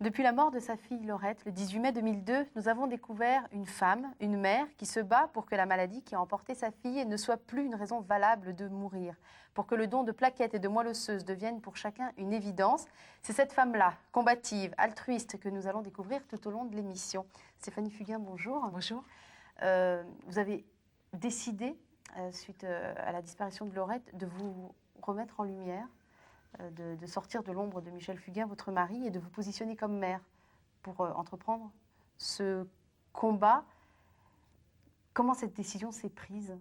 Depuis la mort de sa fille Laurette, le 18 mai 2002, nous avons découvert une femme, une mère, qui se bat pour que la maladie qui a emporté sa fille ne soit plus une raison valable de mourir, pour que le don de plaquettes et de moelle osseuse devienne pour chacun une évidence. C'est cette femme-là, combative, altruiste, que nous allons découvrir tout au long de l'émission. Stéphanie Fugain, bonjour. Bonjour. Vous avez décidé, suite à la disparition de Laurette, de vous remettre en lumière, de sortir de l'ombre de Michel Fugain, votre mari, et de vous positionner comme mère pour entreprendre ce combat. Comment cette décision s'est prise ?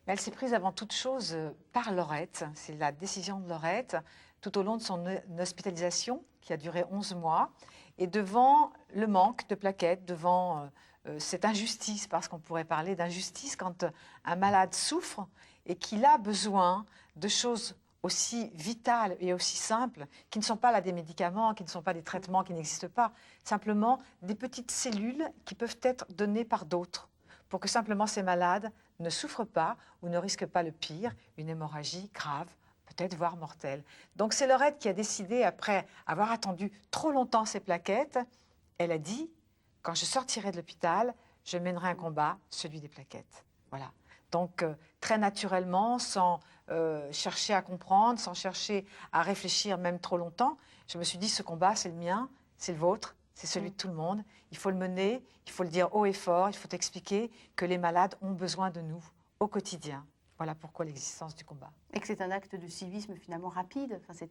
Elle s'est prise avant toute chose par Laurette. C'est la décision de Laurette tout au long de son hospitalisation qui a duré 11 mois. Et devant le manque de plaquettes, devant cette injustice, parce qu'on pourrait parler d'injustice quand un malade souffre et qu'il a besoin de choses aussi vitales et aussi simples, qui ne sont pas là des médicaments, qui ne sont pas des traitements qui n'existent pas, simplement des petites cellules qui peuvent être données par d'autres, pour que simplement ces malades ne souffrent pas ou ne risquent pas le pire, une hémorragie grave, peut-être voire mortelle. Donc c'est Laurette qui a décidé, après avoir attendu trop longtemps ces plaquettes, elle a dit, quand je sortirai de l'hôpital, je mènerai un combat, celui des plaquettes. Voilà. Donc, très naturellement, sans chercher à comprendre, sans chercher à réfléchir même trop longtemps, je me suis dit, ce combat, c'est le mien, c'est le vôtre, c'est celui de tout le monde. Il faut le mener, il faut le dire haut et fort, il faut expliquer que les malades ont besoin de nous au quotidien. Voilà pourquoi l'existence du combat. Et que c'est un acte de civisme finalement rapide. Enfin,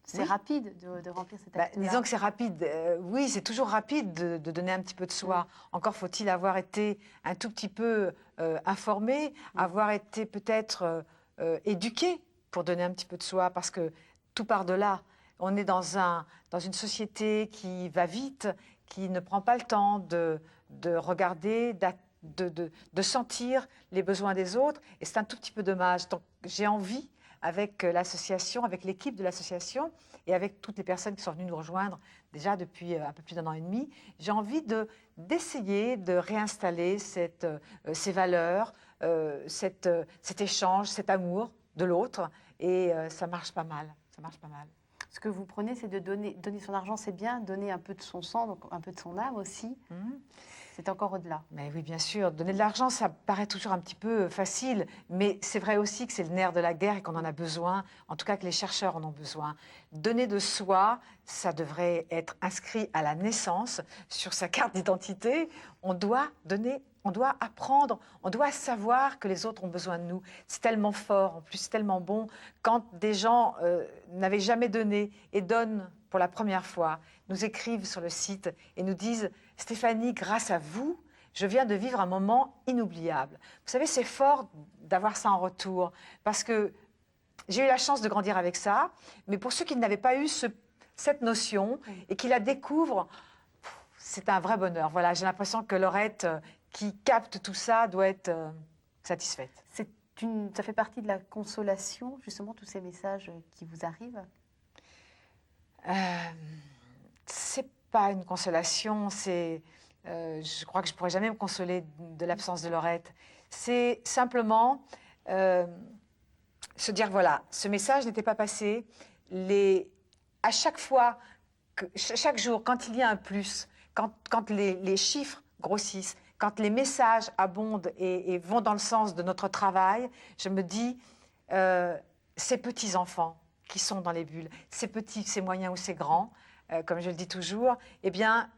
c'est rapide de remplir cet acte-là. Disons que c'est rapide. Oui, c'est toujours rapide de donner un petit peu de soi. Encore faut-il avoir été un tout petit peu informé, avoir été peut-être éduqué pour donner un petit peu de soi, parce que tout part de là. On est dans une société qui va vite, qui ne prend pas le temps de regarder, de sentir les besoins des autres. Et c'est un tout petit peu dommage. Donc j'ai envie, avec l'association, avec l'équipe de l'association et avec toutes les personnes qui sont venues nous rejoindre déjà depuis un peu plus d'1 an et demi, j'ai envie d'essayer de réinstaller ces valeurs, cet échange, cet amour de l'autre. Et ça marche pas mal. Ça marche pas mal. Ce que vous prenez, c'est de donner son argent, c'est bien, donner un peu de son sang, donc un peu de son âme aussi. C'est encore au-delà. Mais oui, bien sûr. Donner de l'argent, ça paraît toujours un petit peu facile, mais c'est vrai aussi que c'est le nerf de la guerre et qu'on en a besoin, en tout cas que les chercheurs en ont besoin. Donner de soi, ça devrait être inscrit à la naissance sur sa carte d'identité. On doit donner, on doit apprendre, on doit savoir que les autres ont besoin de nous. C'est tellement fort, en plus c'est tellement bon. Quand des gens n'avaient jamais donné et donnent pour la première fois, nous écrivent sur le site et nous disent « Stéphanie, grâce à vous, je viens de vivre un moment inoubliable. » Vous savez, c'est fort d'avoir ça en retour, parce que j'ai eu la chance de grandir avec ça, mais pour ceux qui n'avaient pas eu cette notion et qui la découvrent, c'est un vrai bonheur. Voilà, j'ai l'impression que Laurette, qui capte tout ça, doit être satisfaite. Ça fait partie de la consolation, justement, tous ces messages qui vous arrivent ? C'est pas une consolation, je crois que je pourrais jamais me consoler de l'absence de Laurette. C'est simplement se dire, voilà, ce message n'était pas passé. À chaque fois, chaque jour, quand il y a un plus, quand les chiffres grossissent, quand les messages abondent et vont dans le sens de notre travail, je me dis, ces petits-enfants qui sont dans les bulles, ces petits, ces moyens ou ces grands, comme je le dis toujours, eh bien,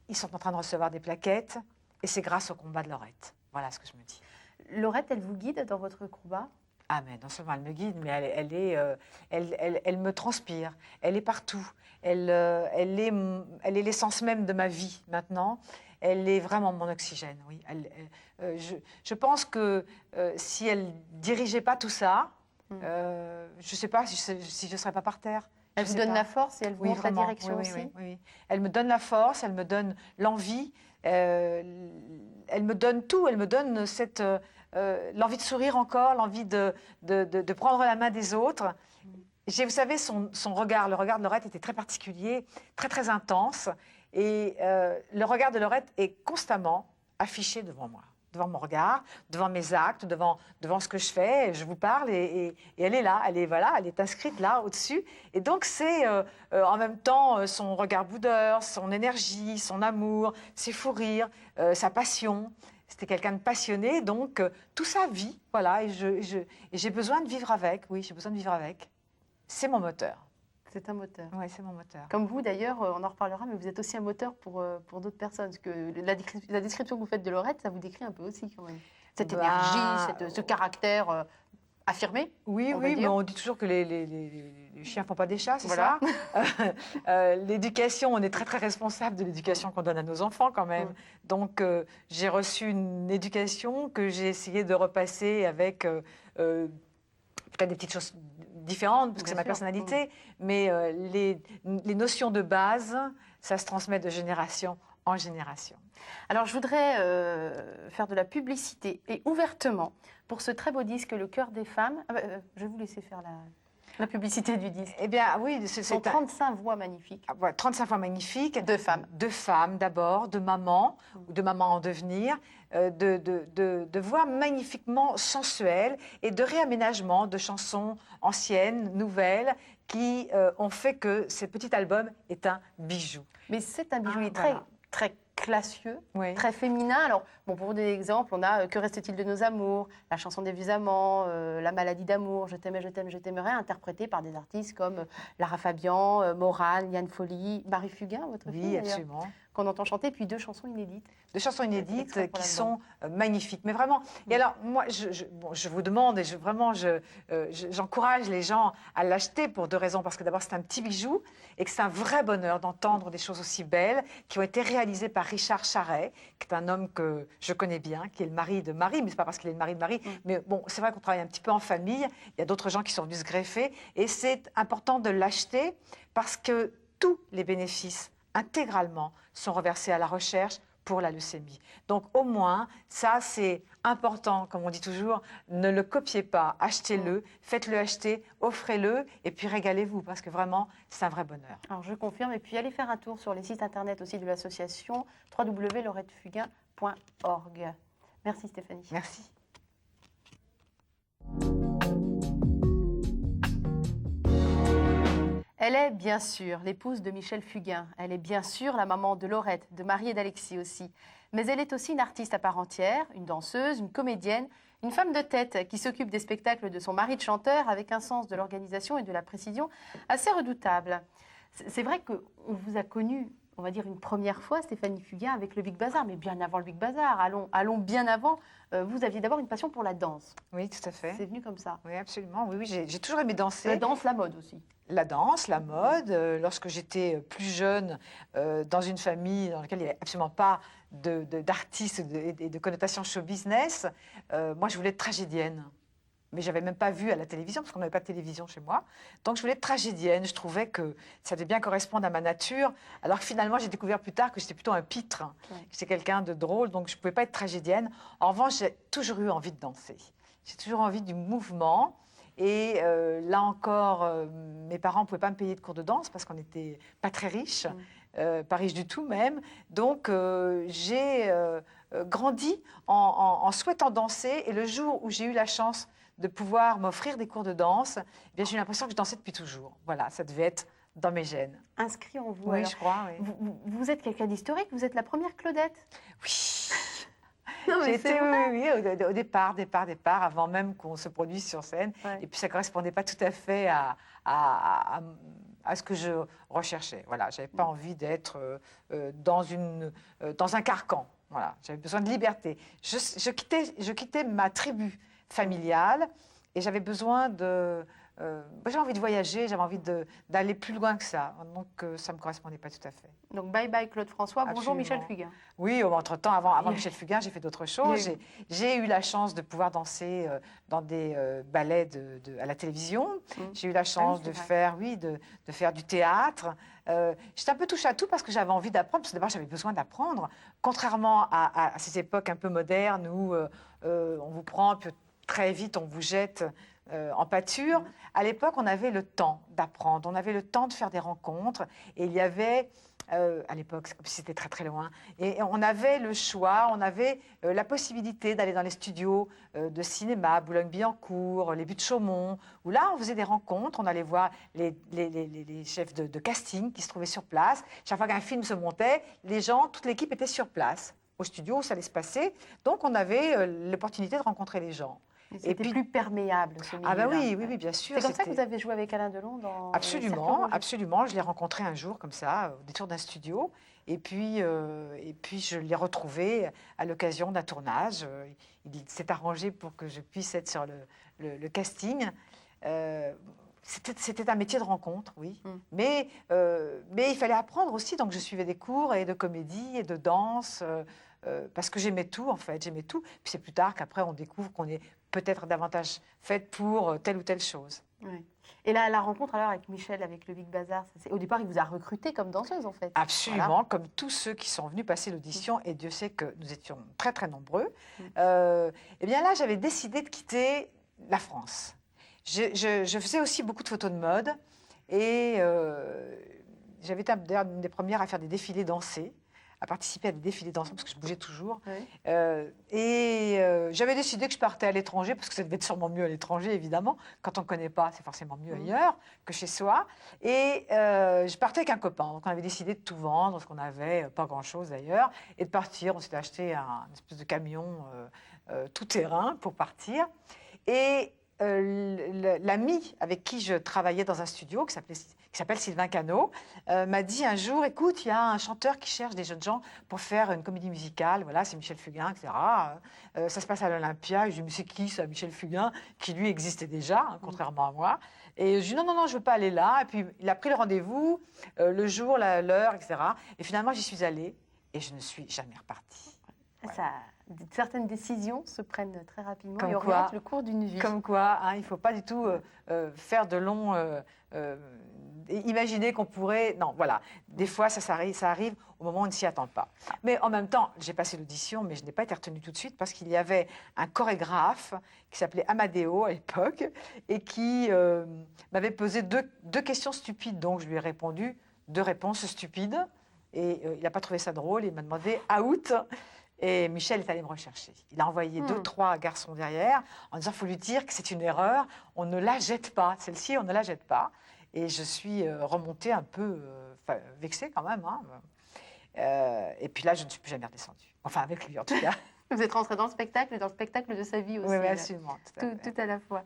ils sont en train de recevoir des plaquettes et c'est grâce au combat de Laurette. Voilà ce que je me dis. Laurette, elle vous guide dans votre combat ? Ah, mais non seulement elle me guide, mais elle me transpire. Elle est partout. Elle est l'essence même de ma vie maintenant. Elle est vraiment mon oxygène, oui. Je pense que si elle dirigeait pas tout ça, je ne sais pas si je ne serais pas par terre. Elle vous donne la force et elle vous montre la direction aussi. Oui. Elle me donne la force, elle me donne l'envie, elle me donne tout, elle me donne l'envie de sourire encore, l'envie de prendre la main des autres. Vous savez, son regard, le regard de Laurette était très particulier, très très intense, et le regard de Laurette est constamment affiché devant moi. devant mon regard, devant mes actes, devant ce que je fais. Je vous parle et elle est là, elle est inscrite là, au-dessus. Et donc, c'est en même temps son regard boudeur, son énergie, son amour, ses fous rires, sa passion. C'était quelqu'un de passionné, donc tout ça vit, voilà, et j'ai besoin de vivre avec, oui, j'ai besoin de vivre avec. C'est mon moteur. C'est un moteur. Oui, c'est mon moteur. Comme vous, d'ailleurs, on en reparlera, mais vous êtes aussi un moteur pour d'autres personnes. Parce que la description que vous faites de Laurette, ça vous décrit un peu aussi, quand même. Cette énergie, ce caractère affirmé. Oui, oui, mais on dit toujours que les chiens ne font pas des chats, c'est ça? L'éducation, on est très, très responsable de l'éducation qu'on donne à nos enfants, quand même. Donc, j'ai reçu une éducation que j'ai essayé de repasser avec peut-être des petites choses différentes, parce que c'est ma personnalité, mais les notions de base, ça se transmet de génération en génération. Alors, je voudrais faire de la publicité, et ouvertement, pour ce très beau disque, Le cœur des femmes. Je vais vous laisser faire la publicité du disque. Eh bien, oui, ce sont 35 voix magnifiques. 35 voix magnifiques. De femmes. De femmes, d'abord, de mamans, ou de mamans en devenir, de voix magnifiquement sensuelles et de réaménagement de chansons anciennes, nouvelles, qui ont fait que ce petit album est un bijou. Mais c'est un bijou très classieux, très féminin. Alors, bon, pour vous donner des exemples, on a Que reste-t-il de nos amours, la chanson des vieux amants, La maladie d'amour, Je t'aimais, je t'aime, je t'aimerais, interprétée par des artistes comme Lara Fabian, Morane, Yann Folly, Marie Fugain, votre fille, absolument. Qu'on entend chanter, puis 2 chansons inédites. 2 chansons inédites qui sont magnifiques. Mais vraiment, et alors, moi, je vous demande, et j'encourage les gens à l'acheter pour 2 raisons. Parce que d'abord, c'est un petit bijou, et que c'est un vrai bonheur d'entendre des choses aussi belles, qui ont été réalisées par Richard Charret, qui est un homme que je connais bien, qui est le mari de Marie, mais ce n'est pas parce qu'il est le mari de Marie. Mais bon, c'est vrai qu'on travaille un petit peu en famille, il y a d'autres gens qui sont venus se greffer, et c'est important de l'acheter, parce que tous les bénéfices, intégralement, sont reversés à la recherche pour la leucémie. Donc au moins, ça c'est important, comme on dit toujours, ne le copiez pas, achetez-le, faites-le acheter, offrez-le et puis régalez-vous parce que vraiment, c'est un vrai bonheur. Alors je confirme et puis allez faire un tour sur les sites internet aussi de l'association www.laurettefugain.org. Merci Stéphanie. Merci. Elle est bien sûr l'épouse de Michel Fugain. Elle est bien sûr la maman de Laurette, de Marie et d'Alexis aussi. Mais elle est aussi une artiste à part entière, une danseuse, une comédienne, une femme de tête qui s'occupe des spectacles de son mari de chanteur avec un sens de l'organisation et de la précision assez redoutable. C'est vrai qu'on vous a connu, on va dire une première fois, Stéphanie Fugain, avec le Big Bazar, mais bien avant le Big Bazar, allons bien avant. Vous aviez d'abord une passion pour la danse. Oui, tout à fait. C'est venu comme ça. Oui, absolument. Oui, j'ai toujours aimé danser. La danse, la mode aussi. La danse, la mode. Lorsque j'étais plus jeune, dans une famille dans laquelle il n'y avait absolument pas d'artistes et de connotations show business, moi, je voulais être tragédienne. Mais je n'avais même pas vu à la télévision, parce qu'on n'avait pas de télévision chez moi. Donc, je voulais être tragédienne. Je trouvais que ça devait bien correspondre à ma nature. Alors que finalement, j'ai découvert plus tard que j'étais plutôt un pitre. J'étais quelqu'un de drôle, donc je ne pouvais pas être tragédienne. En revanche, j'ai toujours eu envie de danser. J'ai toujours envie du mouvement. Et là encore, mes parents ne pouvaient pas me payer de cours de danse parce qu'on n'était pas très riches, pas riches du tout même. Donc, j'ai grandi en souhaitant danser. Et le jour où j'ai eu la chance de pouvoir m'offrir des cours de danse, eh bien, j'ai eu l'impression que je dansais depuis toujours. Voilà, ça devait être dans mes gènes. Inscrit en vous. Oui, alors. Je crois. Oui. Vous êtes quelqu'un d'historique, vous êtes la première Claudette. Oui. J'ai été, au départ, avant même qu'on se produise sur scène. Et puis, ça ne correspondait pas tout à fait à ce que je recherchais. Voilà, je n'avais pas envie d'être dans un carcan. Voilà, j'avais besoin de liberté. Je quittais ma tribu familiale et j'avais besoin de... j'avais envie de voyager, j'avais envie d'aller plus loin que ça. Donc, ça ne me correspondait pas tout à fait. Donc, bye bye Claude François, bonjour Michel Fugain. Oui, entre-temps, avant Michel Fugain, j'ai fait d'autres choses. Oui. J'ai eu la chance de pouvoir danser dans des ballets à la télévision. J'ai eu la chance de faire du théâtre. J'étais un peu touche à tout parce que j'avais envie d'apprendre, parce que d'abord, j'avais besoin d'apprendre. Contrairement à ces époques un peu modernes où on vous prend, puis très vite, on vous jette en pâture. À l'époque, on avait le temps d'apprendre, on avait le temps de faire des rencontres. Et il y avait, à l'époque, c'était très très loin, et on avait le choix, on avait la possibilité d'aller dans les studios de cinéma, Boulogne-Billancourt, les Buttes-Chaumont, où là, on faisait des rencontres, on allait voir les chefs de casting qui se trouvaient sur place. Chaque fois qu'un film se montait, les gens, toute l'équipe était sur place, au studio où ça allait se passer. Donc, on avait l'opportunité de rencontrer les gens. C'était plus perméable, ce milieu-là. Ah bah oui, oui, oui, bien sûr. C'est comme ça que vous avez joué avec Alain Delon dans Absolument, absolument. Je l'ai rencontré un jour comme ça, au détour d'un studio. Et puis je l'ai retrouvé à l'occasion d'un tournage. Il s'est arrangé pour que je puisse être sur le casting. C'était un métier de rencontre, oui. Mais il fallait apprendre aussi. Donc je suivais des cours et de comédie et de danse. Parce que j'aimais tout, en fait. J'aimais tout. Puis c'est plus tard qu'après, on découvre qu'on est peut-être davantage faite pour telle ou telle chose. Oui. Et là, la rencontre alors avec Michel, avec le Big Bazar, au départ, il vous a recruté comme danseuse, en fait. Absolument, voilà. Comme tous ceux qui sont venus passer l'audition, et Dieu sait que nous étions très, très nombreux. Eh bien là, j'avais décidé de quitter la France. Je faisais aussi beaucoup de photos de mode, et j'avais été d'ailleurs une des premières à faire des défilés dansés, à participer à des défilés dansants parce que je bougeais toujours. Oui. J'avais décidé que je partais à l'étranger parce que ça devait être sûrement mieux à l'étranger, évidemment. Quand on ne connaît pas, c'est forcément mieux ailleurs que chez soi. Et je partais avec un copain. Donc on avait décidé de tout vendre, parce qu'on n'avait pas grand-chose d'ailleurs, et de partir. On s'était acheté une espèce de camion tout-terrain pour partir. Et l'ami avec qui je travaillais dans un studio, qui s'appelle Sylvain Cano, m'a dit un jour, écoute, il y a un chanteur qui cherche des jeunes gens pour faire une comédie musicale, voilà, c'est Michel Fugain, etc. Ça se passe à l'Olympia. Et je me suis dit, mais c'est qui ça, Michel Fugain, qui lui existait déjà, hein, contrairement à moi. Et je lui ai dit, non, je ne veux pas aller là. Et puis il a pris le rendez-vous, le jour, l'heure, etc. Et finalement, j'y suis allée et je ne suis jamais repartie. Ça, certaines décisions se prennent très rapidement comme et orientent le cours d'une vie. Comme quoi, hein, il ne faut pas du tout faire de longs... imaginer qu'on pourrait... Non, voilà. Des fois, ça arrive au moment où on ne s'y attend pas. Mais en même temps, j'ai passé l'audition, mais je n'ai pas été retenue tout de suite parce qu'il y avait un chorégraphe qui s'appelait Amadeo à l'époque et qui m'avait posé deux questions stupides. Donc, je lui ai répondu 2 réponses stupides. Et il n'a pas trouvé ça drôle. Il m'a demandé « out ». Et Michel est allé me rechercher. Il a envoyé 2, 3 garçons derrière en disant, il faut lui dire que c'est une erreur, on ne la jette pas. Celle-ci, on ne la jette pas. Et je suis remontée un peu vexée quand même. Hein. Et puis là, je ne suis plus jamais redescendue. Enfin, avec lui en tout cas. Vous êtes rentrée dans le spectacle et dans le spectacle de sa vie aussi. Oui, absolument. Tout à la fois.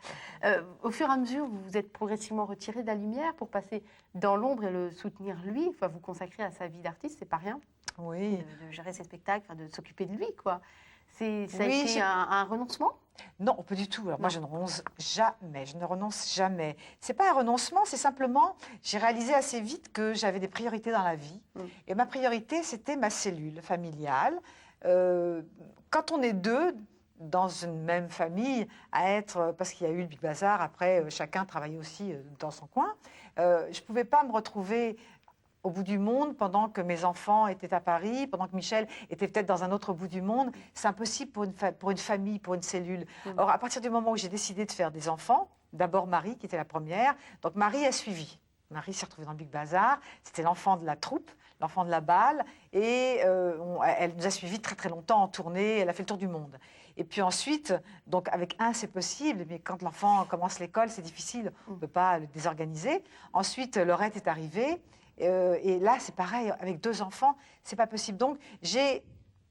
Au fur et à mesure, vous vous êtes progressivement retirée de la lumière pour passer dans l'ombre et le soutenir lui. Enfin, vous consacrer à sa vie d'artiste, c'est pas rien. Oui. De gérer ses spectacles, de s'occuper de lui, quoi. Ça a été un renoncement? Non, pas du tout. Alors, moi, je ne renonce jamais. Je ne renonce jamais. C'est pas un renoncement, c'est simplement, j'ai réalisé assez vite que j'avais des priorités dans la vie. Et ma priorité, c'était ma cellule familiale. Quand on est 2 dans une même famille, à être, parce qu'il y a eu le Big Bazar, après, chacun travaillait aussi dans son coin, je ne pouvais pas me retrouver au bout du monde pendant que mes enfants étaient à Paris, pendant que Michel était peut-être dans un autre bout du monde. C'est impossible pour une famille, pour une cellule. Or, à partir du moment où j'ai décidé de faire des enfants, d'abord Marie, qui était la première, donc Marie a suivi. Marie s'est retrouvée dans le Big Bazar, c'était l'enfant de la troupe, l'enfant de la balle, et elle nous a suivis très très longtemps en tournée, elle a fait le tour du monde. Et puis ensuite, donc avec un c'est possible, mais quand l'enfant commence l'école, c'est difficile, on ne peut pas le désorganiser. Ensuite, Laurette est arrivée, et là c'est pareil, avec 2 enfants, c'est pas possible. Donc j'ai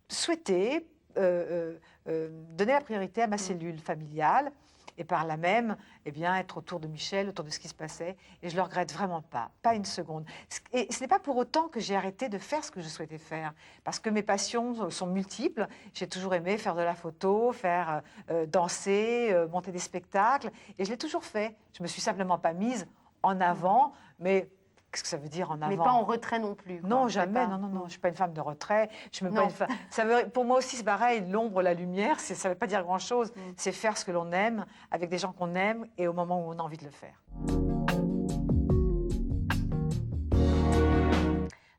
souhaité donner la priorité à ma cellule familiale, et par là même, eh bien, être autour de Michel, autour de ce qui se passait. Et je ne le regrette vraiment pas une seconde. Et ce n'est pas pour autant que j'ai arrêté de faire ce que je souhaitais faire, parce que mes passions sont multiples. J'ai toujours aimé faire de la photo, faire danser, monter des spectacles, et je l'ai toujours fait. Je ne me suis simplement pas mise en avant, mais... Qu'est-ce que ça veut dire en avant? Mais pas en retrait non plus. Quoi. Non, jamais. Non. Je ne suis pas une femme de retrait. Je me pas une femme... Pour moi aussi, c'est pareil. L'ombre, la lumière, ça ne veut pas dire grand-chose. C'est faire ce que l'on aime, avec des gens qu'on aime, et au moment où on a envie de le faire.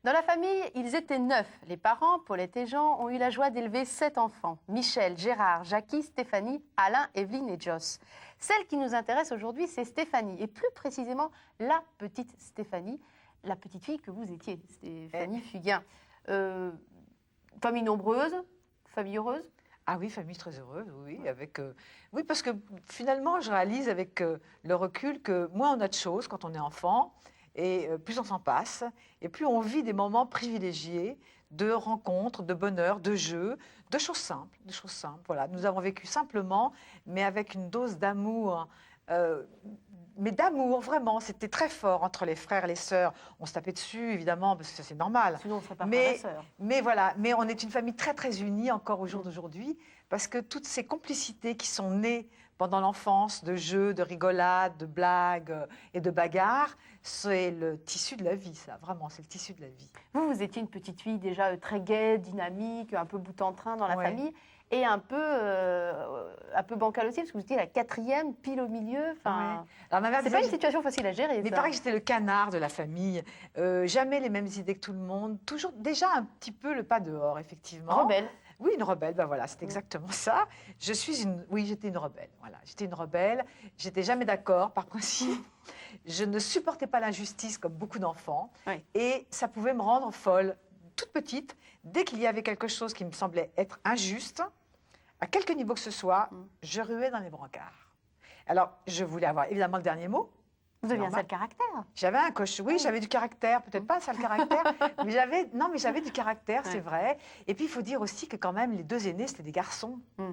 Dans la famille, ils étaient 9. Les parents, Paulette et Jean, ont eu la joie d'élever 7 enfants. Michel, Gérard, Jackie, Stéphanie, Alain, Evelyne et Joss. Celle qui nous intéresse aujourd'hui, c'est Stéphanie. Et plus précisément, la petite Stéphanie, la petite fille que vous étiez, Stéphanie Fugain. Famille nombreuse, famille heureuse? Ah oui, famille très heureuse, oui. Oui, parce que finalement, je réalise avec le recul que moins on a de choses quand on est enfant, et plus on s'en passe, et plus on vit des moments privilégiés de rencontres, de bonheur, de jeux, de choses simples, de choses simples. Voilà, nous avons vécu simplement, mais avec une dose d'amour. Mais d'amour, vraiment, c'était très fort entre les frères et les sœurs. On se tapait dessus, évidemment, parce que ça, c'est normal. Sinon, on ne serait pas Mais- frères et sœurs. Mais voilà, mais on est une famille très, très unie encore au jour d'aujourd'hui, parce que toutes ces complicités qui sont nées pendant l'enfance, de jeux, de rigolades, de blagues et de bagarres, c'est le tissu de la vie, ça, vraiment, c'est le tissu de la vie. Vous étiez une petite fille déjà très gaie, dynamique, un peu bout en train dans la Ouais. famille, et un peu bancale aussi, parce que vous étiez la 4e, pile au milieu. Enfin, Alors, ma mère c'est disait, pas une situation facile à gérer, mais ça. pareil que j'étais le canard de la famille, jamais les mêmes idées que tout le monde, toujours déjà un petit peu le pas dehors, effectivement. Rebelle. Oui, une rebelle, ben voilà, c'est exactement ça. Oui, j'étais une rebelle, voilà. J'étais une rebelle, j'étais jamais d'accord par principe. Je ne supportais pas l'injustice comme beaucoup d'enfants. Oui. Et ça pouvait me rendre folle, toute petite. Dès qu'il y avait quelque chose qui me semblait être injuste, à quelque niveau que ce soit, je ruais dans les brancards. Alors, je voulais avoir évidemment le dernier mot. Vous aviez un Normal. sale caractère. J'avais un coche, oui, j'avais du caractère, peut-être pas un sale caractère, mais j'avais du caractère, c'est Ouais. vrai. Et puis, il faut dire aussi que quand même, les 2 aînés, c'était des garçons. Mm.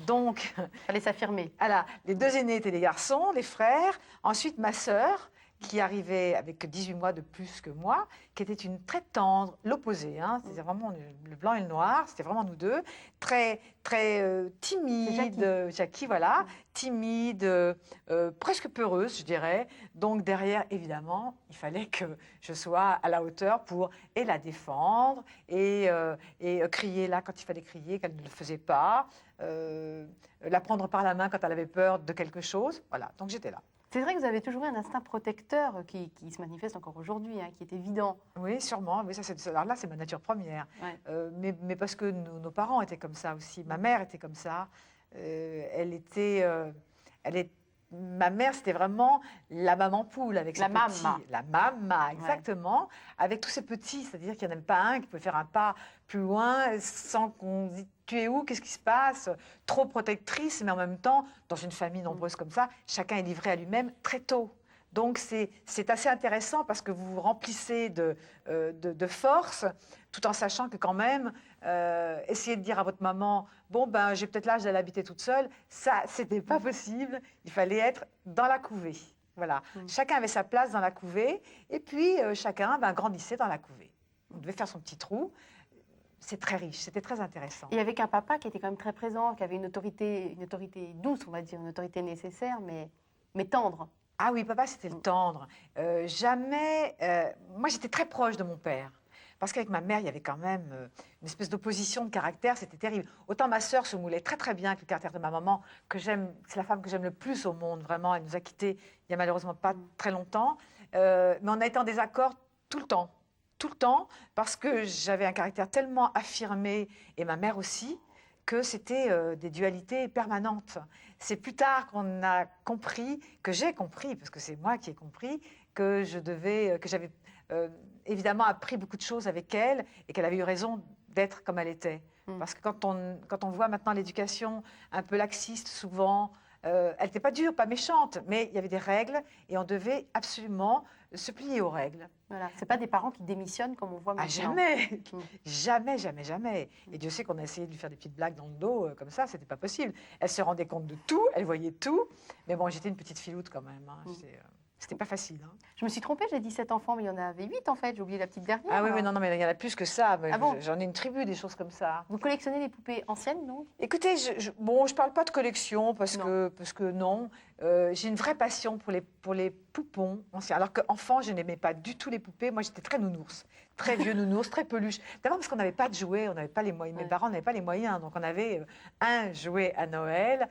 Donc, Fallait s'affirmer. voilà, les 2 aînés étaient des garçons, les frères. Ensuite, ma sœur, qui arrivait avec 18 mois de plus que moi, qui était une très tendre, l'opposé, hein, c'était vraiment le blanc et le noir, c'était vraiment nous deux, très, très timide, Jackie, voilà, timide, presque peureuse, je dirais. Donc derrière, évidemment, il fallait que je sois à la hauteur pour et la défendre et crier là quand il fallait crier, qu'elle ne le faisait pas, la prendre par la main quand elle avait peur de quelque chose. Voilà, donc j'étais là. C'est vrai que vous avez toujours eu un instinct protecteur qui se manifeste encore aujourd'hui, hein, qui est évident. Oui, sûrement. Oui, alors là, c'est ma nature première. Ouais. Mais parce que nos parents étaient comme ça aussi. Ma mère était comme ça. Ma mère, c'était vraiment la maman poule avec ses La petits. mamma. La mamma, exactement. Avec tous ces petits, c'est-à-dire qu'il n'y en a même pas un qui pouvait faire un pas plus loin sans qu'on dise tu es où, qu'est-ce qui se passe? Trop protectrice, mais en même temps, dans une famille nombreuse comme ça, chacun est livré à lui-même très tôt. Donc c'est assez intéressant parce que vous vous remplissez de force, tout en sachant que quand même, essayer de dire à votre maman, bon ben j'ai peut-être l'âge d'aller habiter toute seule, ça c'était pas possible, il fallait être dans la couvée. Voilà, chacun avait sa place dans la couvée et puis chacun grandissait dans la couvée. On devait faire son petit trou. C'est très riche, c'était très intéressant. Et avec un papa qui était quand même très présent, qui avait une autorité douce, on va dire, une autorité nécessaire, mais tendre. Ah oui, papa, c'était le tendre. Moi, j'étais très proche de mon père. Parce qu'avec ma mère, il y avait quand même une espèce d'opposition de caractère, c'était terrible. Autant ma sœur se moulait très très bien avec le caractère de ma maman, que j'aime, c'est la femme que j'aime le plus au monde, vraiment. Elle nous a quittés il n'y a malheureusement pas très longtemps. Mais on a été en désaccord tout le temps, parce que j'avais un caractère tellement affirmé, et ma mère aussi, que c'était des dualités permanentes. C'est plus tard qu'on a compris, que j'ai compris, parce que c'est moi qui ai compris, que j'avais évidemment appris beaucoup de choses avec elle et qu'elle avait eu raison d'être comme elle était. Parce que quand on voit maintenant l'éducation un peu laxiste souvent, elle n'était pas dure, pas méchante, mais il y avait des règles et on devait absolument se plier aux règles. Voilà. Ce pas des parents qui démissionnent comme on voit Ah, maintenant. jamais, jamais, jamais, jamais. Et Dieu sait qu'on a essayé de lui faire des petites blagues dans le dos, comme ça, c'était pas possible. Elle se rendait compte de tout, elle voyait tout. Mais bon, j'étais une petite filoute quand même. Hein. C'était pas facile. Hein. Je me suis trompée, j'ai dit 7 enfants, mais il y en avait 8 en fait. J'ai oublié la petite dernière. Ah oui, oui, non, mais il y en a plus que ça. Ah bon? J'en ai une tribu, des choses comme ça. Vous collectionnez les poupées anciennes, non? Écoutez, je parle pas de collection parce que non. J'ai une vraie passion pour les poupons anciens. Alors qu'enfant, je n'aimais pas du tout les poupées. Moi, j'étais très nounours, très vieux nounours, très peluche. D'abord parce qu'on n'avait pas de jouets, on n'avait pas les moyens. Mes parents n'avaient pas les moyens, donc on avait un jouet à Noël,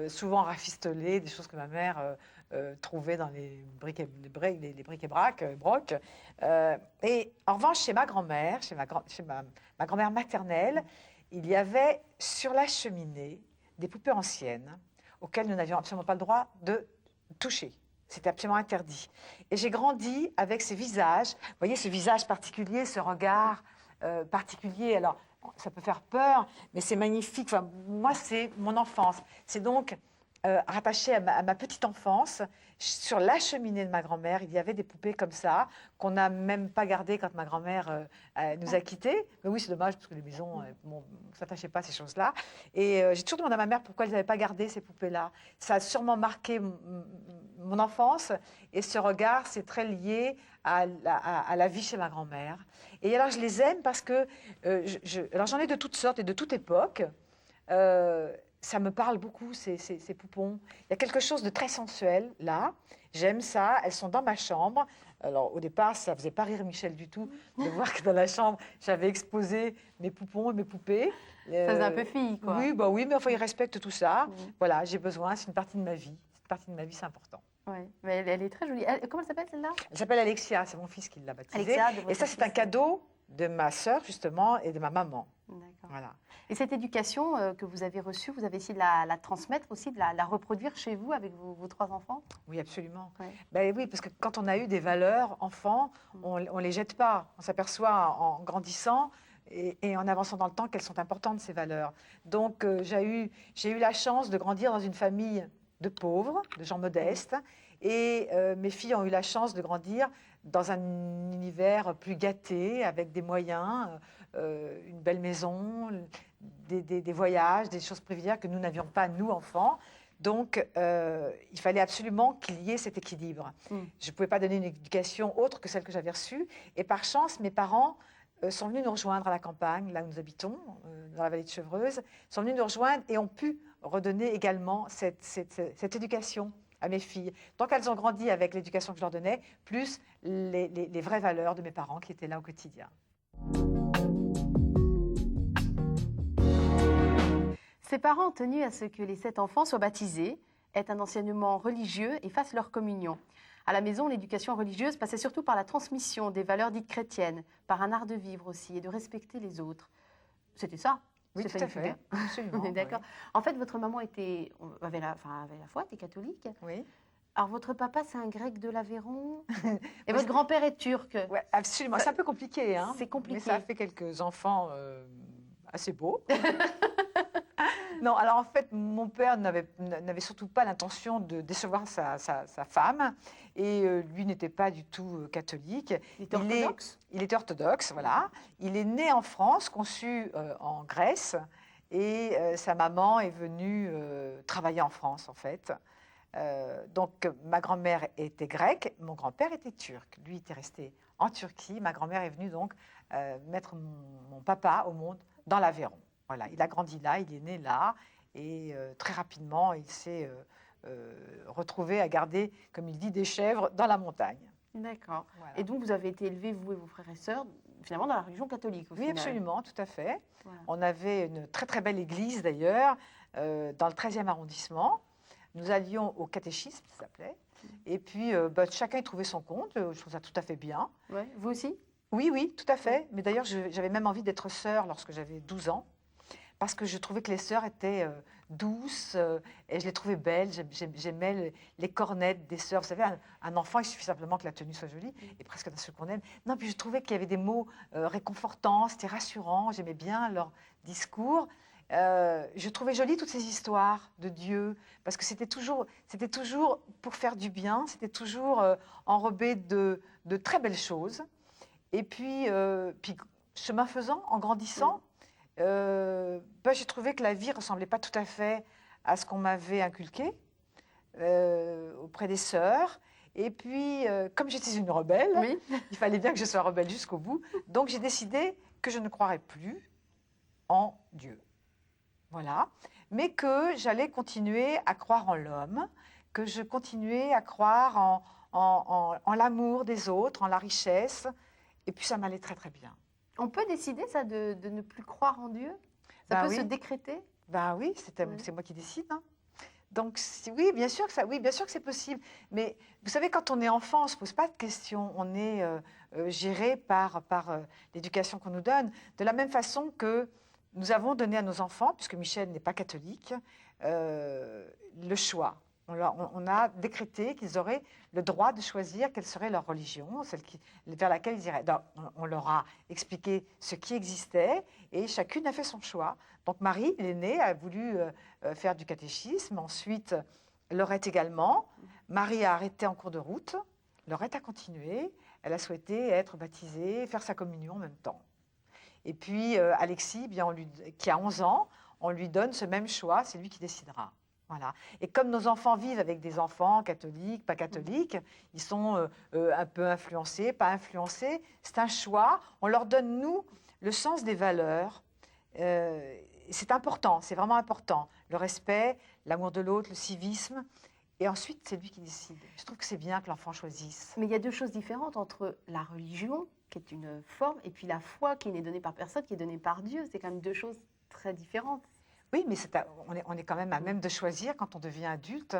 souvent rafistolé, des choses que ma mère trouvés dans les bric-et-brac, broc. Et en revanche, chez ma grand-mère, chez ma grand-mère maternelle, il y avait sur la cheminée des poupées anciennes auxquelles nous n'avions absolument pas le droit de toucher. C'était absolument interdit. Et j'ai grandi avec ces visages, vous voyez ce visage particulier, ce regard particulier. Alors, ça peut faire peur, mais c'est magnifique. Enfin, moi, c'est mon enfance. C'est donc rattaché à ma petite enfance. Sur la cheminée de ma grand-mère, il y avait des poupées comme ça, qu'on n'a même pas gardées quand ma grand-mère nous a quittés. Mais oui, c'est dommage, parce que les maisons ne s'attachaient pas à ces choses-là. Et j'ai toujours demandé à ma mère pourquoi ils n'avaient pas gardé ces poupées-là. Ça a sûrement marqué mon enfance, et ce regard, c'est très lié à la vie chez ma grand-mère. Et alors, je les aime parce que, alors j'en ai de toutes sortes et de toute époque. Ça me parle beaucoup, ces poupons. Il y a quelque chose de très sensuel, là. J'aime ça. Elles sont dans ma chambre. Alors, au départ, ça ne faisait pas rire Michel du tout de voir que dans la chambre, j'avais exposé mes poupons et mes poupées. Ça faisait un peu fille, quoi. Oui, bah oui, mais enfin, ils respectent tout ça. Oui. Voilà, j'ai besoin, c'est une partie de ma vie. Cette partie de ma vie, c'est important. Oui, mais elle est très jolie. Comment elle s'appelle, celle-là? Elle s'appelle Alexia, c'est mon fils qui l'a baptisée. Alexia, de Et votre ça, c'est un fils. cadeau de ma sœur, justement, et de ma maman. D'accord. Voilà. Et cette éducation que vous avez reçue, vous avez essayé de la transmettre aussi, de la reproduire chez vous avec vos 3 enfants? Oui, absolument. Ouais. Ben oui, parce que quand on a eu des valeurs enfants, on ne les jette pas. On s'aperçoit en grandissant et en avançant dans le temps qu'elles sont importantes, ces valeurs. Donc, j'ai eu la chance de grandir dans une famille de pauvres, de gens modestes, et mes filles ont eu la chance de grandir dans un univers plus gâté, avec des moyens, une belle maison, des voyages, des choses privilégiées que nous n'avions pas, nous, enfants. Donc, il fallait absolument qu'il y ait cet équilibre. Je ne pouvais pas donner une éducation autre que celle que j'avais reçue. Et par chance, mes parents sont venus nous rejoindre à la campagne, là où nous habitons, dans la vallée de Chevreuse, sont venus nous rejoindre et ont pu redonner également cette éducation à mes filles. Donc, elles ont grandi avec l'éducation que je leur donnais, plus les vraies valeurs de mes parents qui étaient là au quotidien. Ses parents ont tenu à ce que les 7 enfants soient baptisés, aient un enseignement religieux et fassent leur communion. À la maison, l'éducation religieuse passait surtout par la transmission des valeurs dites chrétiennes, par un art de vivre aussi et de respecter les autres. C'était ça? Oui, tout à fait. Absolument. On est d'accord. Oui. En fait, votre maman avait la foi, était catholique. Oui. Alors, votre papa, c'est un grec de l'Aveyron et votre grand-père est turc. Oui, absolument. C'est un peu compliqué, hein. C'est compliqué. Mais ça a fait quelques enfants assez beaux. Non, alors en fait, mon père n'avait surtout pas l'intention de décevoir sa femme, et lui n'était pas du tout catholique. Il était orthodoxe? Il était orthodoxe, voilà. Il est né en France, conçu en Grèce, et sa maman est venue travailler en France, en fait. Donc, ma grand-mère était grecque, mon grand-père était turc. Lui était resté en Turquie. Ma grand-mère est venue donc mettre mon papa au monde dans l'Aveyron. Voilà, il a grandi là, il est né là, et très rapidement, il s'est retrouvé à garder, comme il dit, des chèvres dans la montagne. D'accord. Voilà. Et donc, vous avez été élevés, vous et vos frères et sœurs, finalement dans la religion catholique, au Oui, final. absolument, tout à fait. Voilà. On avait une très très belle église, d'ailleurs, dans le 13e arrondissement. Nous allions au catéchisme, ça s'appelait. Et puis, chacun y trouvait son compte. Je trouve ça tout à fait bien. Ouais. Vous aussi? Oui, oui, tout à fait. Mais d'ailleurs, j'avais même envie d'être sœur lorsque j'avais 12 ans. Parce que je trouvais que les sœurs étaient douces et je les trouvais belles. J'aimais les cornettes des sœurs. Vous savez, un enfant, il suffit simplement que la tenue soit jolie et presque d'un seul qu'on aime. Non, puis je trouvais qu'il y avait des mots réconfortants, c'était rassurant. J'aimais bien leur discours. Je trouvais jolies toutes ces histoires de Dieu parce que c'était toujours pour faire du bien, c'était toujours enrobé de très belles choses. Et puis chemin faisant, en grandissant, j'ai trouvé que la vie ne ressemblait pas tout à fait à ce qu'on m'avait inculqué auprès des sœurs. Et puis, comme j'étais une rebelle, Oui. il fallait bien que je sois rebelle jusqu'au bout. Donc, j'ai décidé que je ne croirais plus en Dieu. Voilà. Mais que j'allais continuer à croire en l'homme, que je continuais à croire en l'amour des autres, en la richesse. Et puis, ça m'allait très, très bien. On peut décider, ça, de ne plus croire en Dieu? Ça Bah peut oui. se décréter? Ben oui, Oui. c'est moi qui décide. Hein. Donc, oui, oui, bien sûr que c'est possible. Mais vous savez, quand on est enfant, on ne se pose pas de questions. On est géré par l'éducation qu'on nous donne. De la même façon que nous avons donné à nos enfants, puisque Michel n'est pas catholique, le choix. On a décrété qu'ils auraient le droit de choisir quelle serait leur religion, vers laquelle ils iraient. Donc, on leur a expliqué ce qui existait et chacune a fait son choix. Donc Marie, l'aînée, a voulu faire du catéchisme. Ensuite, Laurette également. Marie a arrêté en cours de route. Laurette a continué. Elle a souhaité être baptisée, faire sa communion en même temps. Et puis Alexis, qui a 11 ans, on lui donne ce même choix, c'est lui qui décidera. Voilà. Et comme nos enfants vivent avec des enfants catholiques, pas catholiques, ils sont un peu influencés, pas influencés, c'est un choix. On leur donne, nous, le sens des valeurs. C'est important, c'est vraiment important. Le respect, l'amour de l'autre, le civisme. Et ensuite, c'est lui qui décide. Je trouve que c'est bien que l'enfant choisisse. Mais il y a deux choses différentes entre la religion, qui est une forme, et puis la foi qui n'est donnée par personne, qui est donnée par Dieu. C'est quand même deux choses très différentes. Oui, mais on est quand même à même de choisir quand on devient adulte.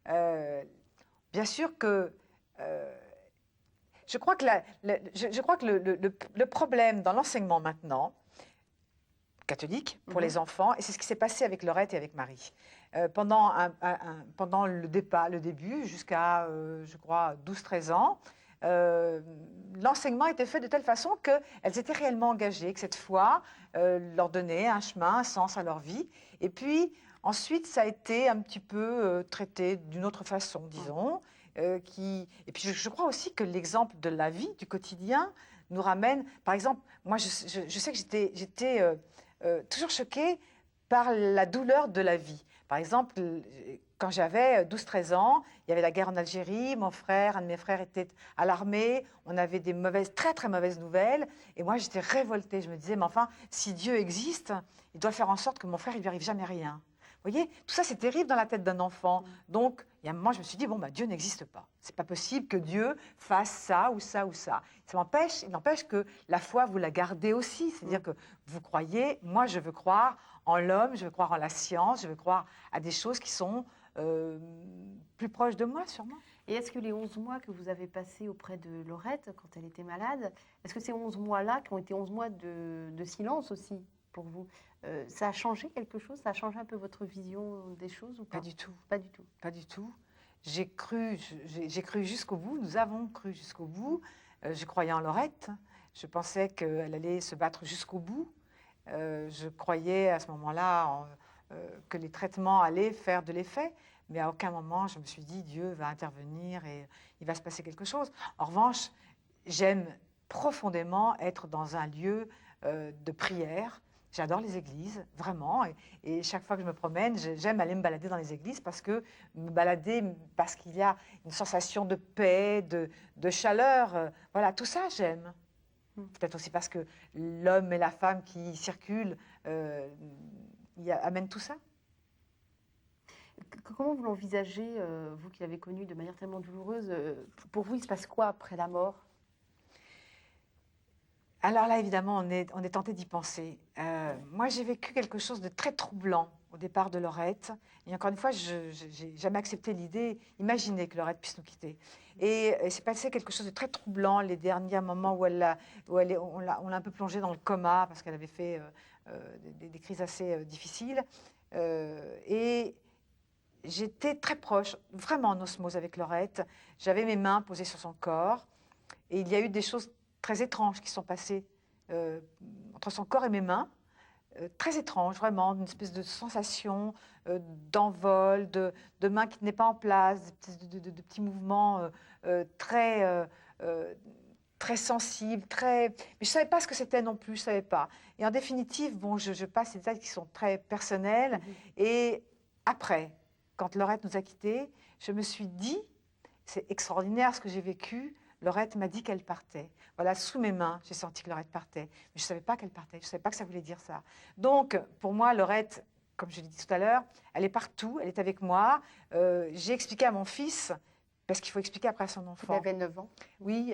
Bien sûr que je crois que, le problème dans l'enseignement maintenant, catholique, pour les enfants, et c'est ce qui s'est passé avec Laurette et avec Marie. Pendant le début, jusqu'à, je crois, 12-13 ans, l'enseignement était fait de telle façon qu'elles étaient réellement engagées, que cette foi leur donnait un chemin, un sens à leur vie. Et puis, ensuite, ça a été un petit peu traité d'une autre façon, disons. Et puis, je crois aussi que l'exemple de la vie, du quotidien, nous ramène... Par exemple, moi, je sais que j'étais toujours choquée par la douleur de la vie. Par exemple, quand j'avais 12-13 ans, il y avait la guerre en Algérie, un de mes frères était à l'armée, on avait des très très mauvaises nouvelles, et moi j'étais révoltée. Je me disais, mais enfin, si Dieu existe, il doit faire en sorte que mon frère, il lui arrive jamais rien. Vous voyez, tout ça c'est terrible dans la tête d'un enfant. Donc, il y a un moment, je me suis dit, bon, bah, Dieu n'existe pas. C'est pas possible que Dieu fasse ça ou ça ou ça. Il n'empêche que la foi, vous la gardez aussi. C'est-à-dire que vous croyez, moi je veux croire en l'homme, je veux croire en la science, je veux croire à des choses qui sont plus proches de moi, sûrement. Et est-ce que les 11 mois que vous avez passés auprès de Laurette quand elle était malade, est-ce que ces 11 mois-là, qui ont été 11 mois de silence aussi pour vous, ça a changé quelque chose? Ça a changé un peu votre vision des choses ou pas? Pas du tout. Pas du tout. Pas du tout. J'ai cru jusqu'au bout, nous avons cru jusqu'au bout. Je croyais en Laurette, je pensais qu'elle allait se battre jusqu'au bout. Je croyais à ce moment-là que les traitements allaient faire de l'effet, mais à aucun moment je me suis dit Dieu va intervenir et il va se passer quelque chose. En revanche, j'aime profondément être dans un lieu de prière. J'adore les églises, vraiment, et chaque fois que je me promène, j'aime aller me balader dans les églises parce qu'il y a une sensation de paix, de chaleur. Voilà, tout ça, j'aime. Peut-être aussi parce que l'homme et la femme qui circulent amènent tout ça. Comment vous l'envisagez, vous qui l'avez connu de manière tellement douloureuse? Pour vous, il se passe quoi après la mort? Alors là, évidemment, on est tenté d'y penser. Moi, j'ai vécu quelque chose de très troublant au départ de Laurette. Et encore une fois, je n'ai jamais accepté l'idée, imaginé que Laurette puisse nous quitter. Et il s'est passé quelque chose de très troublant les derniers moments où on l'a un peu plongée dans le coma parce qu'elle avait fait des crises assez difficiles. Et j'étais très proche, vraiment en osmose avec Laurette. J'avais mes mains posées sur son corps. Et il y a eu des choses très étranges qui sont passées entre son corps et mes mains. Très étrange, vraiment, une espèce de sensation d'envol, de mains qui ne tenaient pas en place, de petits mouvements très sensibles, mais je ne savais pas ce que c'était non plus, je ne savais pas. Et en définitive, bon, je passe ces détails qui sont très personnels. Et après, quand Laurette nous a quittés, je me suis dit, c'est extraordinaire ce que j'ai vécu, Laurette m'a dit qu'elle partait. Voilà, sous mes mains, j'ai senti que Laurette partait. Mais je ne savais pas qu'elle partait, je ne savais pas que ça voulait dire ça. Donc, pour moi, Laurette, comme je l'ai dit tout à l'heure, elle est partout, elle est avec moi. J'ai expliqué à mon fils, parce qu'il faut expliquer après à son enfant. Il avait 9 ans. Oui,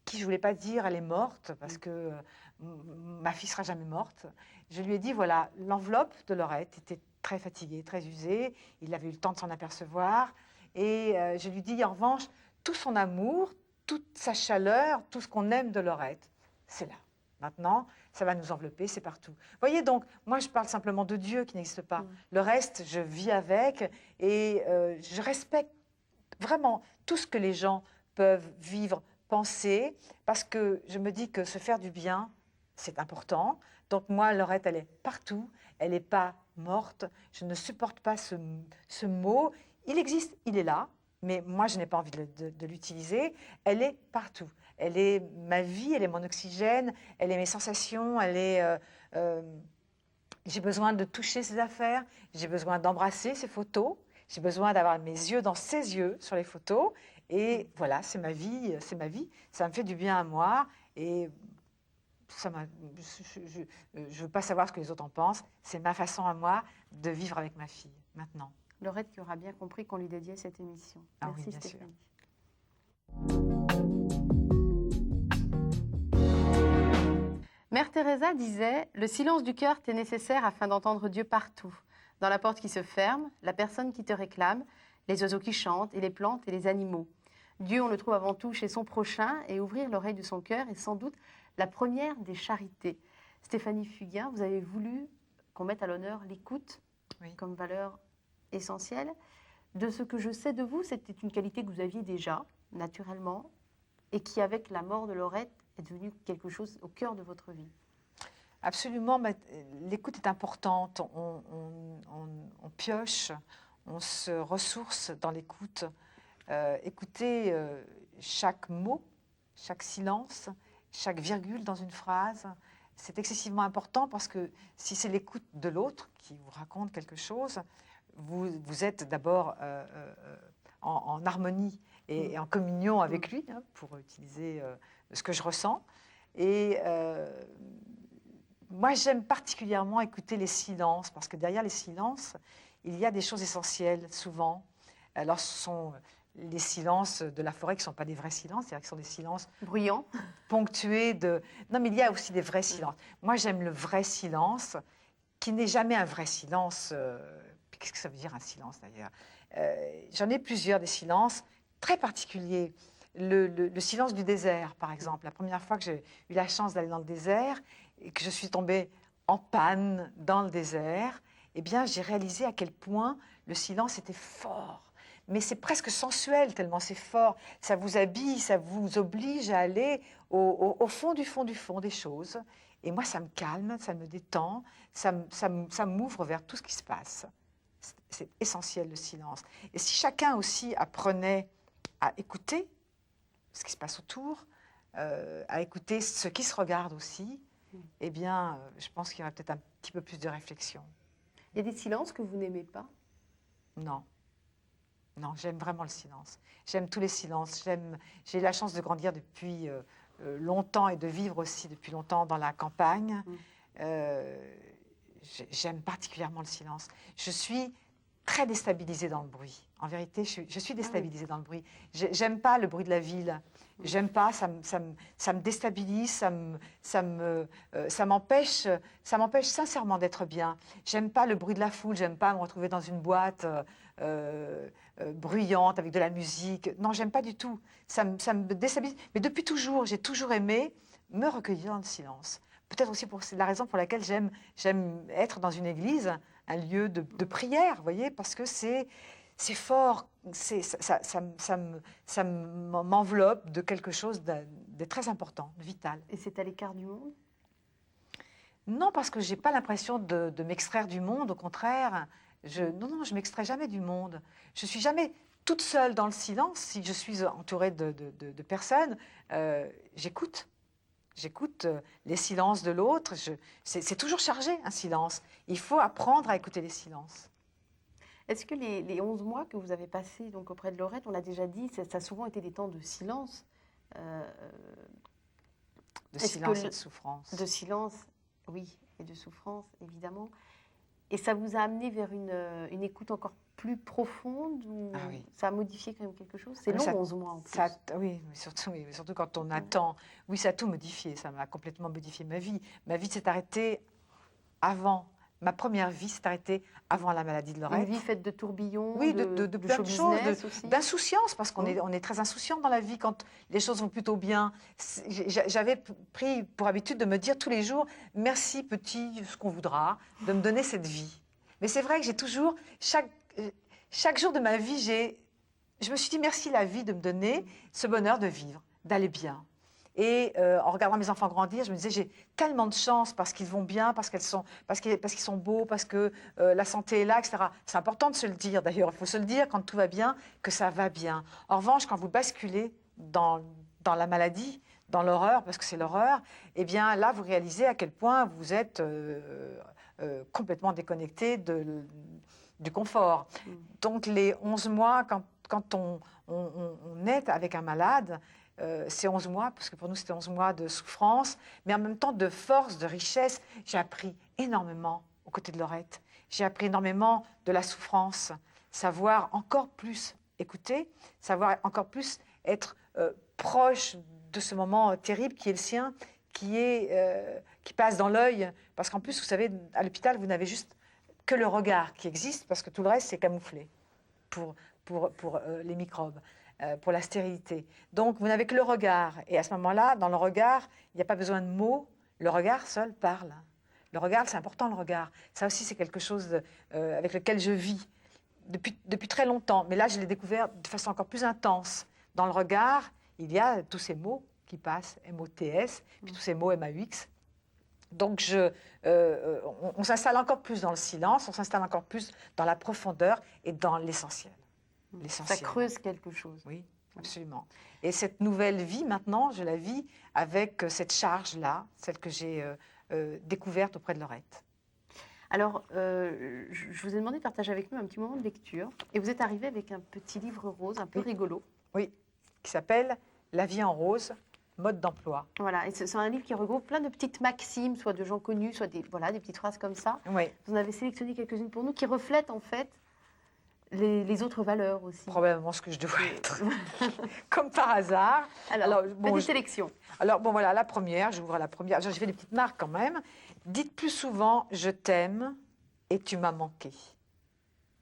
qui je ne voulais pas dire elle est morte, parce que ma fille ne sera jamais morte. Je lui ai dit, voilà, l'enveloppe de Laurette était très fatiguée, très usée, il avait eu le temps de s'en apercevoir, et je lui dis, en revanche, tout son amour, toute sa chaleur, tout ce qu'on aime de Laurette, c'est là. Maintenant, ça va nous envelopper, c'est partout. Vous voyez, donc, moi, je parle simplement de Dieu qui n'existe pas. Le reste, je vis avec, et je respecte vraiment tout ce que les gens peuvent vivre, penser, parce que je me dis que se faire du bien, c'est important. Donc moi, Laurette, elle est partout, elle n'est pas morte. Je ne supporte pas ce mot. Il existe, il est là, mais moi, je n'ai pas envie de l'utiliser. Elle est partout. Elle est ma vie, elle est mon oxygène, elle est mes sensations, elle est... j'ai besoin de toucher ses affaires, j'ai besoin d'embrasser ses photos, j'ai besoin d'avoir mes yeux dans ses yeux sur les photos. Et voilà, c'est ma vie, c'est ma vie. Ça me fait du bien à moi. Et je ne veux pas savoir ce que les autres en pensent. C'est ma façon à moi de vivre avec ma fille, maintenant. Laurette qui aura bien compris qu'on lui dédiait cette émission. Ah Merci oui, bien Stéphanie. Mère Teresa disait « Le silence du cœur t'est nécessaire afin d'entendre Dieu partout. Dans la porte qui se ferme, la personne qui te réclame, les oiseaux qui chantent et les plantes et les animaux. Dieu, on le trouve avant tout chez son prochain et ouvrir l'oreille de son cœur est sans doute la première des charités. » Stéphanie Fugain, vous avez voulu qu'on mette à l'honneur l'écoute comme valeur essentielle. De ce que je sais de vous, c'était une qualité que vous aviez déjà, naturellement, et qui, avec la mort de Laurette, est devenue quelque chose au cœur de votre vie. Absolument, l'écoute est importante. On pioche, on se ressource dans l'écoute. Écouter chaque mot, chaque silence, chaque virgule dans une phrase, c'est excessivement important parce que si c'est l'écoute de l'autre qui vous raconte quelque chose, vous êtes d'abord en harmonie et en communion avec lui, hein, pour utiliser ce que je ressens. Et moi, j'aime particulièrement écouter les silences, parce que derrière les silences, il y a des choses essentielles, souvent. Alors, ce sont les silences de la forêt qui ne sont pas des vrais silences, c'est-à-dire qui sont des silences bruyants, ponctués de... Non, mais il y a aussi des vrais silences. Moi, j'aime le vrai silence, qui n'est jamais un vrai silence. Qu'est-ce que ça veut dire, un silence, d'ailleurs? J'en ai plusieurs, des silences très particuliers. Le silence du désert, par exemple. La première fois que j'ai eu la chance d'aller dans le désert et que je suis tombée en panne dans le désert, eh bien, j'ai réalisé à quel point le silence était fort. Mais c'est presque sensuel, tellement c'est fort. Ça vous habille, ça vous oblige à aller au fond du fond du fond des choses. Et moi, ça me calme, ça me détend, ça m'ouvre vers tout ce qui se passe. C'est essentiel, le silence. Et si chacun aussi apprenait à écouter ce qui se passe autour, à écouter ce qui se regarde aussi, eh bien, je pense qu'il y aurait peut-être un petit peu plus de réflexion. Il y a des silences que vous n'aimez pas? Non. Non, j'aime vraiment le silence. J'aime tous les silences. J'ai eu la chance de grandir depuis longtemps et de vivre aussi depuis longtemps dans la campagne. J'aime particulièrement le silence. Je suis très déstabilisée dans le bruit. En vérité, je suis déstabilisée dans le bruit. J'aime pas le bruit de la ville. J'aime pas, ça me déstabilise, ça m'empêche sincèrement d'être bien. J'aime pas le bruit de la foule, j'aime pas me retrouver dans une boîte bruyante avec de la musique. Non, j'aime pas du tout. Ça me déstabilise. Mais depuis toujours, j'ai toujours aimé me recueillir dans le silence. Peut-être aussi c'est la raison pour laquelle j'aime être dans une église, un lieu de prière, vous voyez, parce que c'est fort, ça m'enveloppe de quelque chose de très important, de vital. Et c'est à l'écart du monde? Non, parce que je n'ai pas l'impression de m'extraire du monde, au contraire. Non, je ne m'extrais jamais du monde. Je ne suis jamais toute seule dans le silence. Si je suis entourée de personnes, j'écoute. J'écoute les silences de l'autre. C'est toujours chargé, un silence. Il faut apprendre à écouter les silences. Est-ce que les 11 mois que vous avez passés donc, auprès de Laurette, on l'a déjà dit, ça a souvent été des temps de silence de silence et de souffrance. De silence, oui, et de souffrance, évidemment. Et ça vous a amené vers une écoute encore plus profonde ou Ah oui. ça a modifié quand même quelque chose? C'est Mais long, ça- 11 mois en plus. Oui, mais surtout quand on attend. Oui, ça a tout modifié. Ça m'a complètement modifié ma vie. Ma vie s'est arrêtée avant. Ma première vie s'est arrêtée avant la maladie de Une Lorette. vie faite de tourbillons, Oui, de plein show de choses, business aussi. d'insouciance, parce on est très insouciant dans la vie quand les choses vont plutôt bien. J'avais pris pour habitude de me dire tous les jours, merci petit, ce qu'on voudra, de me donner cette vie. Mais c'est vrai que j'ai toujours, chaque jour de ma vie, je me suis dit merci la vie de me donner ce bonheur de vivre, d'aller bien. Et en regardant mes enfants grandir, je me disais, j'ai tellement de chance parce qu'ils vont bien, parce qu'ils sont beaux, parce que la santé est là, etc. C'est important de se le dire, d'ailleurs. Il faut se le dire quand tout va bien, que ça va bien. En revanche, quand vous basculez dans la maladie, dans l'horreur, parce que c'est l'horreur, eh bien là, vous réalisez à quel point vous êtes complètement déconnecté du confort. Donc les 11 mois, quand on est avec un malade, c'est 11 mois, parce que pour nous, c'était 11 mois de souffrance, mais en même temps de force, de richesse. J'ai appris énormément aux côtés de Lorette. J'ai appris énormément de la souffrance, savoir encore plus écouter, savoir encore plus être proche de ce moment terrible qui est le sien, qui passe dans l'œil. Parce qu'en plus, vous savez, à l'hôpital, vous n'avez juste que le regard qui existe, parce que tout le reste, c'est camouflé pour les microbes. Pour la stérilité. Donc, vous n'avez que le regard. Et à ce moment-là, dans le regard, il n'y a pas besoin de mots. Le regard seul parle. Le regard, c'est important, le regard. Ça aussi, c'est quelque chose avec lequel je vis depuis très longtemps. Mais là, je l'ai découvert de façon encore plus intense. Dans le regard, il y a tous ces mots qui passent, M-O-T-S, puis tous ces mots M-A-U-X. Donc, on s'installe encore plus dans le silence, on s'installe encore plus dans la profondeur et dans l'essentiel. Ça creuse quelque chose. Oui, absolument. Et cette nouvelle vie, maintenant, je la vis avec cette charge-là, celle que j'ai découverte auprès de Lorette. Alors, je vous ai demandé de partager avec nous un petit moment de lecture. Et vous êtes arrivé avec un petit livre rose, un peu rigolo. Oui, qui s'appelle « La vie en rose, mode d'emploi ». Voilà, et c'est un livre qui regroupe plein de petites maximes, soit de gens connus, soit des petites phrases comme ça. Oui. Vous en avez sélectionné quelques-unes pour nous qui reflètent en fait les autres valeurs aussi. Probablement ce que je devrais être, comme par hasard. Alors petite sélection. Alors, bon, voilà, la première, j'ouvre la première. J'ai fait des petites marques quand même. Dites plus souvent « je t'aime » et « tu m'as manqué ».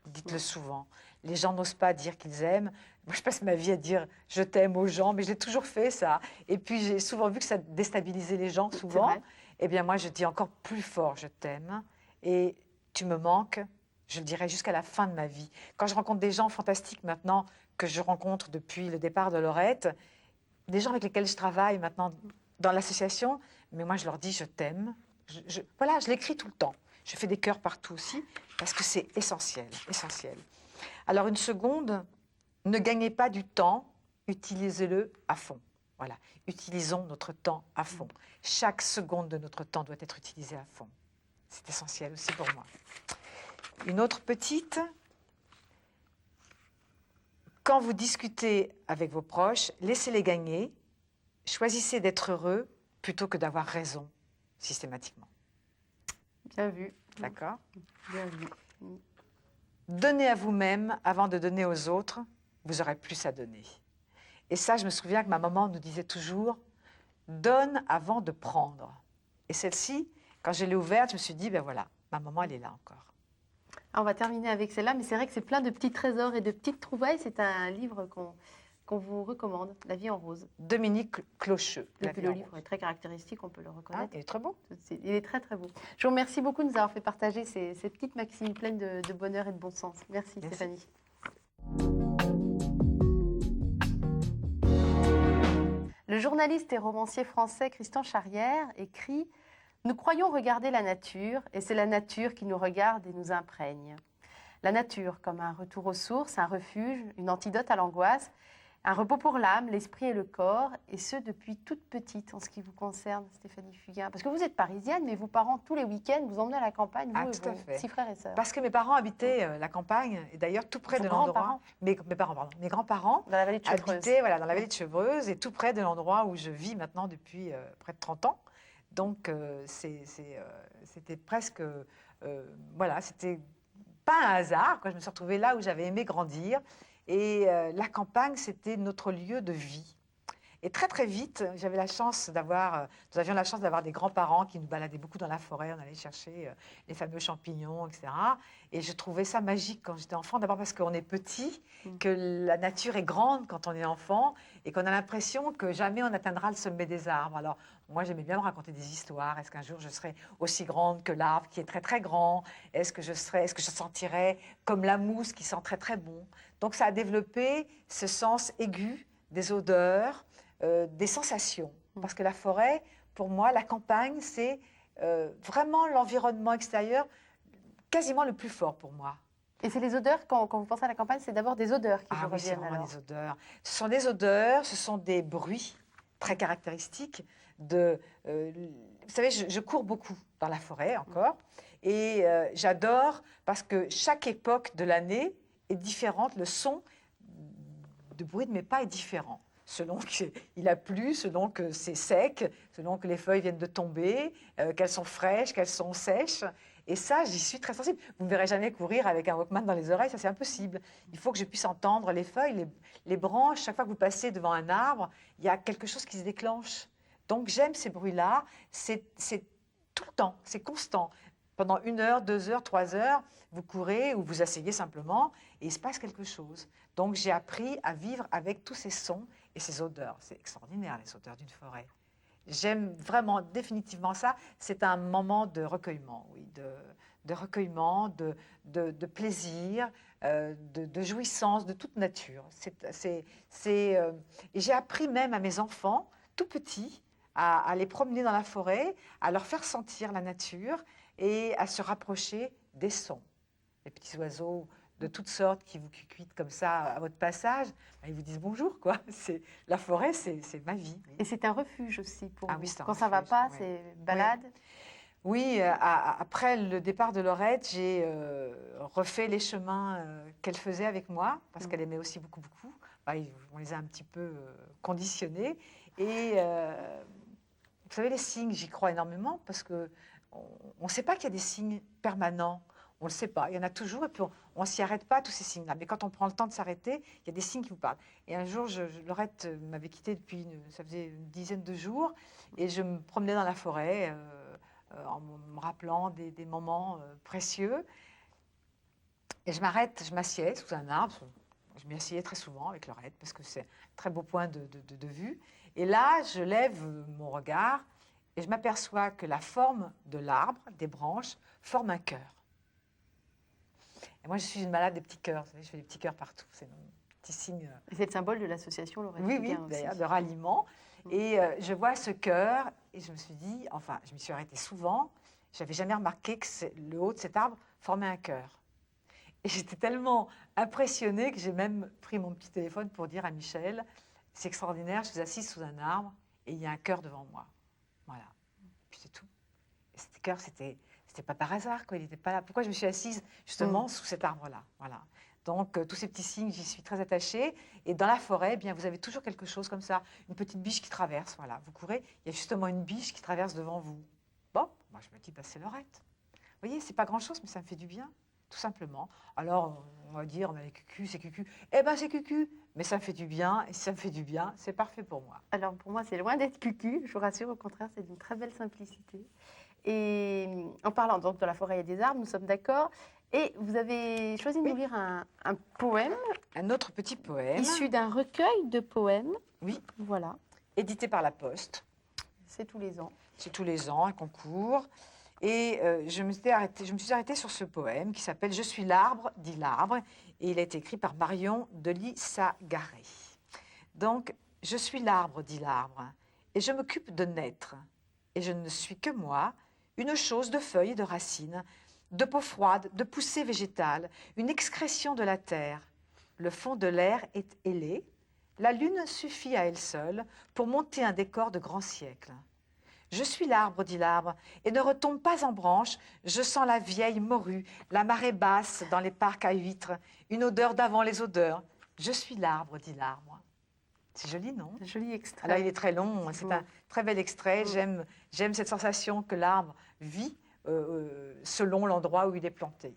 Dites-le souvent. Les gens n'osent pas dire qu'ils aiment. Moi, je passe ma vie à dire « je t'aime » aux gens, mais je l'ai toujours fait, ça. Et puis, j'ai souvent vu que ça déstabilisait les gens, souvent. Eh bien, moi, je dis encore plus fort « je t'aime » et « tu me manques ». Je le dirai jusqu'à la fin de ma vie. Quand je rencontre des gens fantastiques maintenant, que je rencontre depuis le départ de Lorette, des gens avec lesquels je travaille maintenant dans l'association, mais moi je leur dis je t'aime. Voilà, je l'écris tout le temps. Je fais des cœurs partout aussi, parce que c'est essentiel, essentiel. Alors une seconde, ne gagnez pas du temps, utilisez-le à fond. Voilà, utilisons notre temps à fond. Chaque seconde de notre temps doit être utilisée à fond. C'est essentiel aussi pour moi. Une autre petite, quand vous discutez avec vos proches, laissez-les gagner, choisissez d'être heureux plutôt que d'avoir raison, systématiquement. Bien vu. D'accord ? Bien vu. Donnez à vous-même avant de donner aux autres, vous aurez plus à donner. Et ça, je me souviens que ma maman nous disait toujours, donne avant de prendre. Et celle-ci, quand je l'ai ouverte, je me suis dit, ben voilà, ma maman, elle est là encore. On va terminer avec celle-là, mais c'est vrai que c'est plein de petits trésors et de petites trouvailles. C'est un livre qu'on vous recommande, La vie en rose. Dominique Clocheux. Et puis le livre est très caractéristique, on peut le reconnaître. Ah, il est très beau. Il est très très beau. Je vous remercie beaucoup de nous avoir fait partager ces petites maximes pleines de bonheur et de bon sens. Merci. Stéphanie. Le journaliste et romancier français Christian Charrière écrit « Nous croyons regarder la nature, et c'est la nature qui nous regarde et nous imprègne. La nature comme un retour aux sources, un refuge, une antidote à l'angoisse, un repos pour l'âme, l'esprit et le corps, et ce depuis toute petite en ce qui vous concerne, Stéphanie Fugain. Parce que vous êtes parisienne, mais vos parents, tous les week-ends, vous emmenez à la campagne, vous et vos petits frères et sœurs. Parce que mes parents habitaient la campagne, et d'ailleurs tout près de l'endroit. Mes grands-parents dans la vallée de Chevreuse. Habitaient dans la vallée de Chevreuse, et tout près de l'endroit où je vis maintenant depuis près de 30 ans. Donc c'était presque... voilà, c'était pas un hasard, quoi. Je me suis retrouvée là où j'avais aimé grandir. Et la campagne, c'était notre lieu de vie. Et très, très vite, nous avions la chance d'avoir des grands-parents qui nous baladaient beaucoup dans la forêt. On allait chercher les fameux champignons, etc. Et je trouvais ça magique quand j'étais enfant. D'abord parce qu'on est petit, que la nature est grande quand on est enfant et qu'on a l'impression que jamais on n'atteindra le sommet des arbres. Alors, moi, j'aimais bien me raconter des histoires. Est-ce qu'un jour, je serai aussi grande que l'arbre qui est très, très grand? Est-ce que je sentirai comme la mousse qui sent très, très bon? Donc, ça a développé ce sens aigu des odeurs, des sensations. Parce que la forêt, pour moi, la campagne, c'est vraiment l'environnement extérieur quasiment le plus fort pour moi. Et c'est les odeurs, quand vous pensez à la campagne, c'est d'abord des odeurs qui vous Oui, c'est reviennent vraiment alors. des odeurs. Ce sont des odeurs, ce sont des bruits très caractéristiques. Vous savez, je cours beaucoup dans la forêt encore. Et j'adore parce que chaque époque de l'année est différente. Le son de bruit de mes pas est différent. Selon qu'il a plu, selon que c'est sec, selon que les feuilles viennent de tomber, qu'elles sont fraîches, qu'elles sont sèches. Et ça, j'y suis très sensible. Vous ne me verrez jamais courir avec un Walkman dans les oreilles, ça c'est impossible. Il faut que je puisse entendre les feuilles, les branches. Chaque fois que vous passez devant un arbre, il y a quelque chose qui se déclenche. Donc j'aime ces bruits-là. C'est tout le temps, c'est constant. Pendant 1 heure, 2 heures, 3 heures, vous courez ou vous asseyez simplement et il se passe quelque chose. Donc j'ai appris à vivre avec tous ces sons et ces odeurs. C'est extraordinaire, les odeurs d'une forêt. J'aime vraiment définitivement ça. C'est un moment de recueillement, oui, de recueillement, de plaisir, de jouissance de toute nature. Et j'ai appris même à mes enfants, tout petits, à les promener dans la forêt, à leur faire sentir la nature et à se rapprocher des sons. Les petits oiseaux de toutes sortes qui vous cuitent comme ça à votre passage, ils vous disent bonjour, quoi. La forêt, c'est ma vie. Oui. Et c'est un refuge aussi pour vous. Oui, c'est un Quand ça ne va refuge, pas, ouais. c'est balade. Oui, après le départ de Laurette, j'ai refait les chemins qu'elle faisait avec moi, parce qu'elle aimait aussi beaucoup, beaucoup. On les a un petit peu conditionnés. Et vous savez, les signes, j'y crois énormément, parce qu'on ne sait pas qu'il y a des signes permanents. On ne le sait pas. Il y en a toujours, et puis on ne s'y arrête pas, tous ces signes-là. Mais quand on prend le temps de s'arrêter, il y a des signes qui vous parlent. Et un jour, Laurette m'avait quittée ça faisait une dizaine de jours, et je me promenais dans la forêt en me rappelant des moments précieux. Et je m'assieds sous un arbre. Je m'y asseyais très souvent avec Laurette, parce que c'est un très beau point de vue. Et là, je lève mon regard, et je m'aperçois que la forme de l'arbre, des branches, forme un cœur. Et moi, je suis une malade des petits cœurs. Vous savez, je fais des petits cœurs partout. C'est mon petit signe. C'est le symbole de l'association Laurette Oui, d'ailleurs, de ralliement. Et je vois ce cœur et je me suis dit, enfin, je m'y suis arrêtée souvent. Je n'avais jamais remarqué que le haut de cet arbre formait un cœur. Et j'étais tellement impressionnée que j'ai même pris mon petit téléphone pour dire à Michel, c'est extraordinaire, je suis assise sous un arbre et il y a un cœur devant moi. Voilà. Puis c'est tout. Et ce cœur, c'était pas par hasard, quoi. Il n'était pas là. Pourquoi je me suis assise justement sous cet arbre-là? Voilà. Donc, tous ces petits signes, j'y suis très attachée. Et dans la forêt, eh bien, vous avez toujours quelque chose comme ça, une petite biche qui traverse. Voilà, vous courez, il y a justement une biche qui traverse devant vous. Bon, moi, je me dis, c'est Laurette. Vous voyez, c'est pas grand-chose, mais ça me fait du bien, tout simplement. Alors, on va dire, les cucus, c'est cucu. Eh bien, c'est cucu, mais ça me fait du bien. Et si ça me fait du bien, c'est parfait pour moi. Alors, pour moi, c'est loin d'être cucu. Je vous rassure, au contraire, c'est d'une très belle simplicité. Et en parlant donc de la forêt et des arbres, nous sommes d'accord. Et vous avez choisi de nous lire un poème. Un autre petit poème. Issu d'un recueil de poèmes. Oui. Voilà. Édité par la Poste. C'est tous les ans. C'est tous les ans, un concours. Et je me suis arrêtée sur ce poème qui s'appelle « Je suis l'arbre », dit l'arbre. Et il a été écrit par Marion Delis-Sagaré. Donc, « Je suis l'arbre », dit l'arbre, et je m'occupe de naître. Et je ne suis que moi, une chose de feuilles et de racines, de peau froide, de poussée végétale, une excrétion de la terre. Le fond de l'air est ailé. La lune suffit à elle seule pour monter un décor de grands siècles. Je suis l'arbre, dit l'arbre, et ne retombe pas en branche. Je sens la vieille morue, la marée basse dans les parcs à huîtres, une odeur d'avant les odeurs. Je suis l'arbre, dit l'arbre. C'est joli, non? C'est joli extrait. Alors, il est très long, c'est un très bel extrait. J'aime cette sensation que l'arbre vit selon l'endroit où il est planté.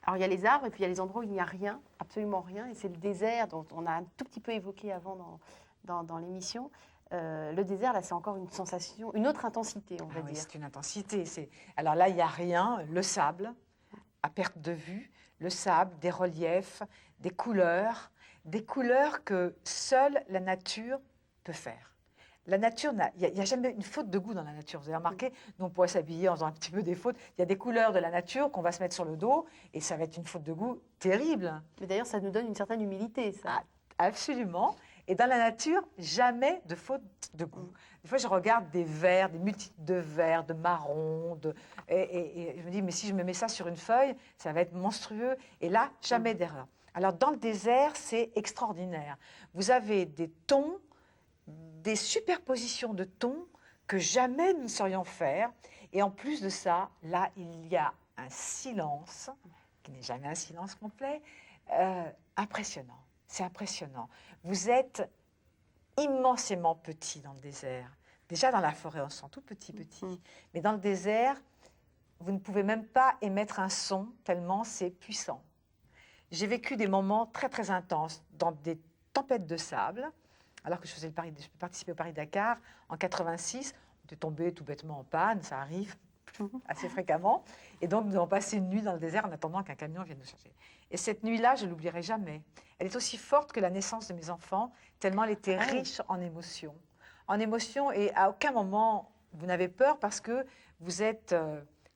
Alors, il y a les arbres et puis il y a les endroits où il n'y a rien, absolument rien. Et c'est le désert dont on a un tout petit peu évoqué avant dans l'émission. Le désert, là, c'est encore une sensation, une autre intensité, on va Ah oui, dire. c'est une intensité. Alors là, il n'y a rien, le sable, à perte de vue, le sable, des reliefs, des couleurs que seule la nature peut faire. La nature, il n'y a jamais une faute de goût dans la nature. Vous avez remarqué, nous, on pourrait s'habiller en faisant un petit peu des fautes. Il y a des couleurs de la nature qu'on va se mettre sur le dos et ça va être une faute de goût terrible. Mais d'ailleurs, ça nous donne une certaine humilité, ça. Ah, absolument. Et dans la nature, jamais de faute de goût. Des fois, je regarde des verts, des multitudes de verts, de marrons, et je me dis, mais si je me mets ça sur une feuille, ça va être monstrueux. Et là, jamais d'erreur. Alors, dans le désert, c'est extraordinaire. Vous avez des tons, des superpositions de tons que jamais nous ne saurions faire. Et en plus de ça, là, il y a un silence, qui n'est jamais un silence complet, impressionnant. C'est impressionnant. Vous êtes immensément petit dans le désert. Déjà dans la forêt, on se sent tout petit. Mais dans le désert, vous ne pouvez même pas émettre un son tellement c'est puissant. J'ai vécu des moments très, très intenses dans des tempêtes de sable, alors que je participais au Paris-Dakar en 86. On était tombé tout bêtement en panne, ça arrive assez fréquemment. Et donc, nous avons passé une nuit dans le désert en attendant qu'un camion vienne nous chercher. Et cette nuit-là, je ne l'oublierai jamais. Elle est aussi forte que la naissance de mes enfants, tellement elle était riche en émotions. En émotions, et à aucun moment, vous n'avez peur parce que vous êtes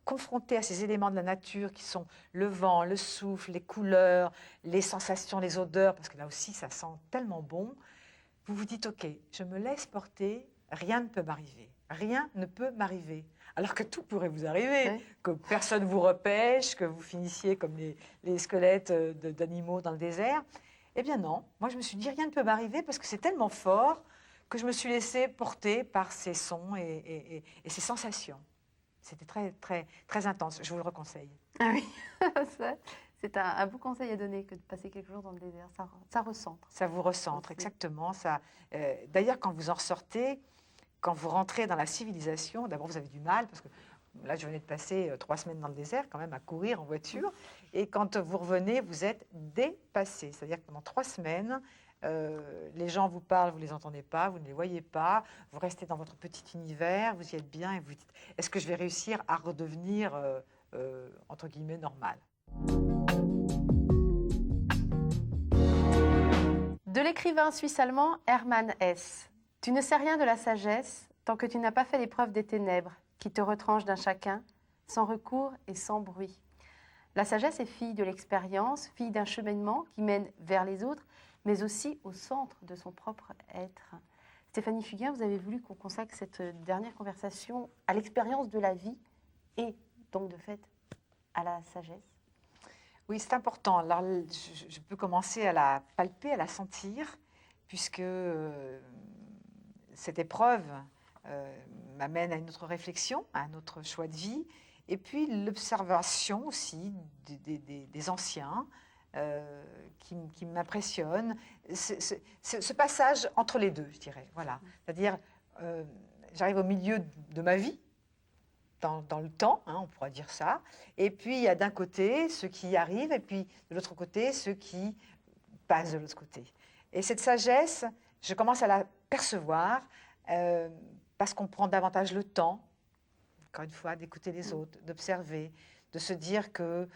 confronté à ces éléments de la nature qui sont le vent, le souffle, les couleurs, les sensations, les odeurs, parce que là aussi, ça sent tellement bon. Vous vous dites, OK, je me laisse porter, rien ne peut m'arriver. Rien ne peut m'arriver. Alors que tout pourrait vous arriver, Oui. que personne vous repêche, que vous finissiez comme les squelettes d'animaux dans le désert. Eh bien non, moi je me suis dit rien ne peut m'arriver parce que c'est tellement fort que je me suis laissée porter par ces sons et ces sensations. C'était très, très, très intense, je vous le reconseille. Ah oui, c'est un beau conseil à donner que de passer quelques jours dans le désert. Ça recentre. Ça vous recentre, Aussi. exactement. D'ailleurs, quand vous en sortez, quand vous rentrez dans la civilisation, d'abord vous avez du mal parce que là je venais de passer 3 semaines dans le désert quand même à courir en voiture et quand vous revenez vous êtes dépassé, c'est-à-dire que pendant 3 semaines les gens vous parlent, vous ne les entendez pas, vous ne les voyez pas, vous restez dans votre petit univers, vous y êtes bien et vous dites est-ce que je vais réussir à redevenir entre guillemets normal. De l'écrivain suisse-allemand Hermann Hesse. Tu ne sais rien de la sagesse tant que tu n'as pas fait l'épreuve des ténèbres qui te retranchent d'un chacun, sans recours et sans bruit. La sagesse est fille de l'expérience, fille d'un cheminement qui mène vers les autres, mais aussi au centre de son propre être. Stéphanie Fugain, vous avez voulu qu'on consacre cette dernière conversation à l'expérience de la vie et donc de fait à la sagesse. Oui, c'est important. Alors, je peux commencer à la palper, à la sentir, puisque cette épreuve m'amène à une autre réflexion, à un autre choix de vie, et puis l'observation aussi des anciens qui m'impressionne. Ce passage entre les deux, je dirais. Voilà. C'est-à-dire, j'arrive au milieu de ma vie, dans le temps, hein, on pourra dire ça. Et puis, il y a d'un côté ceux qui y arrivent, et puis de l'autre côté, ceux qui passent de l'autre côté. Et cette sagesse, je commence à la percevoir parce qu'on prend davantage le temps, encore une fois, d'écouter les autres, d'observer, de se dire que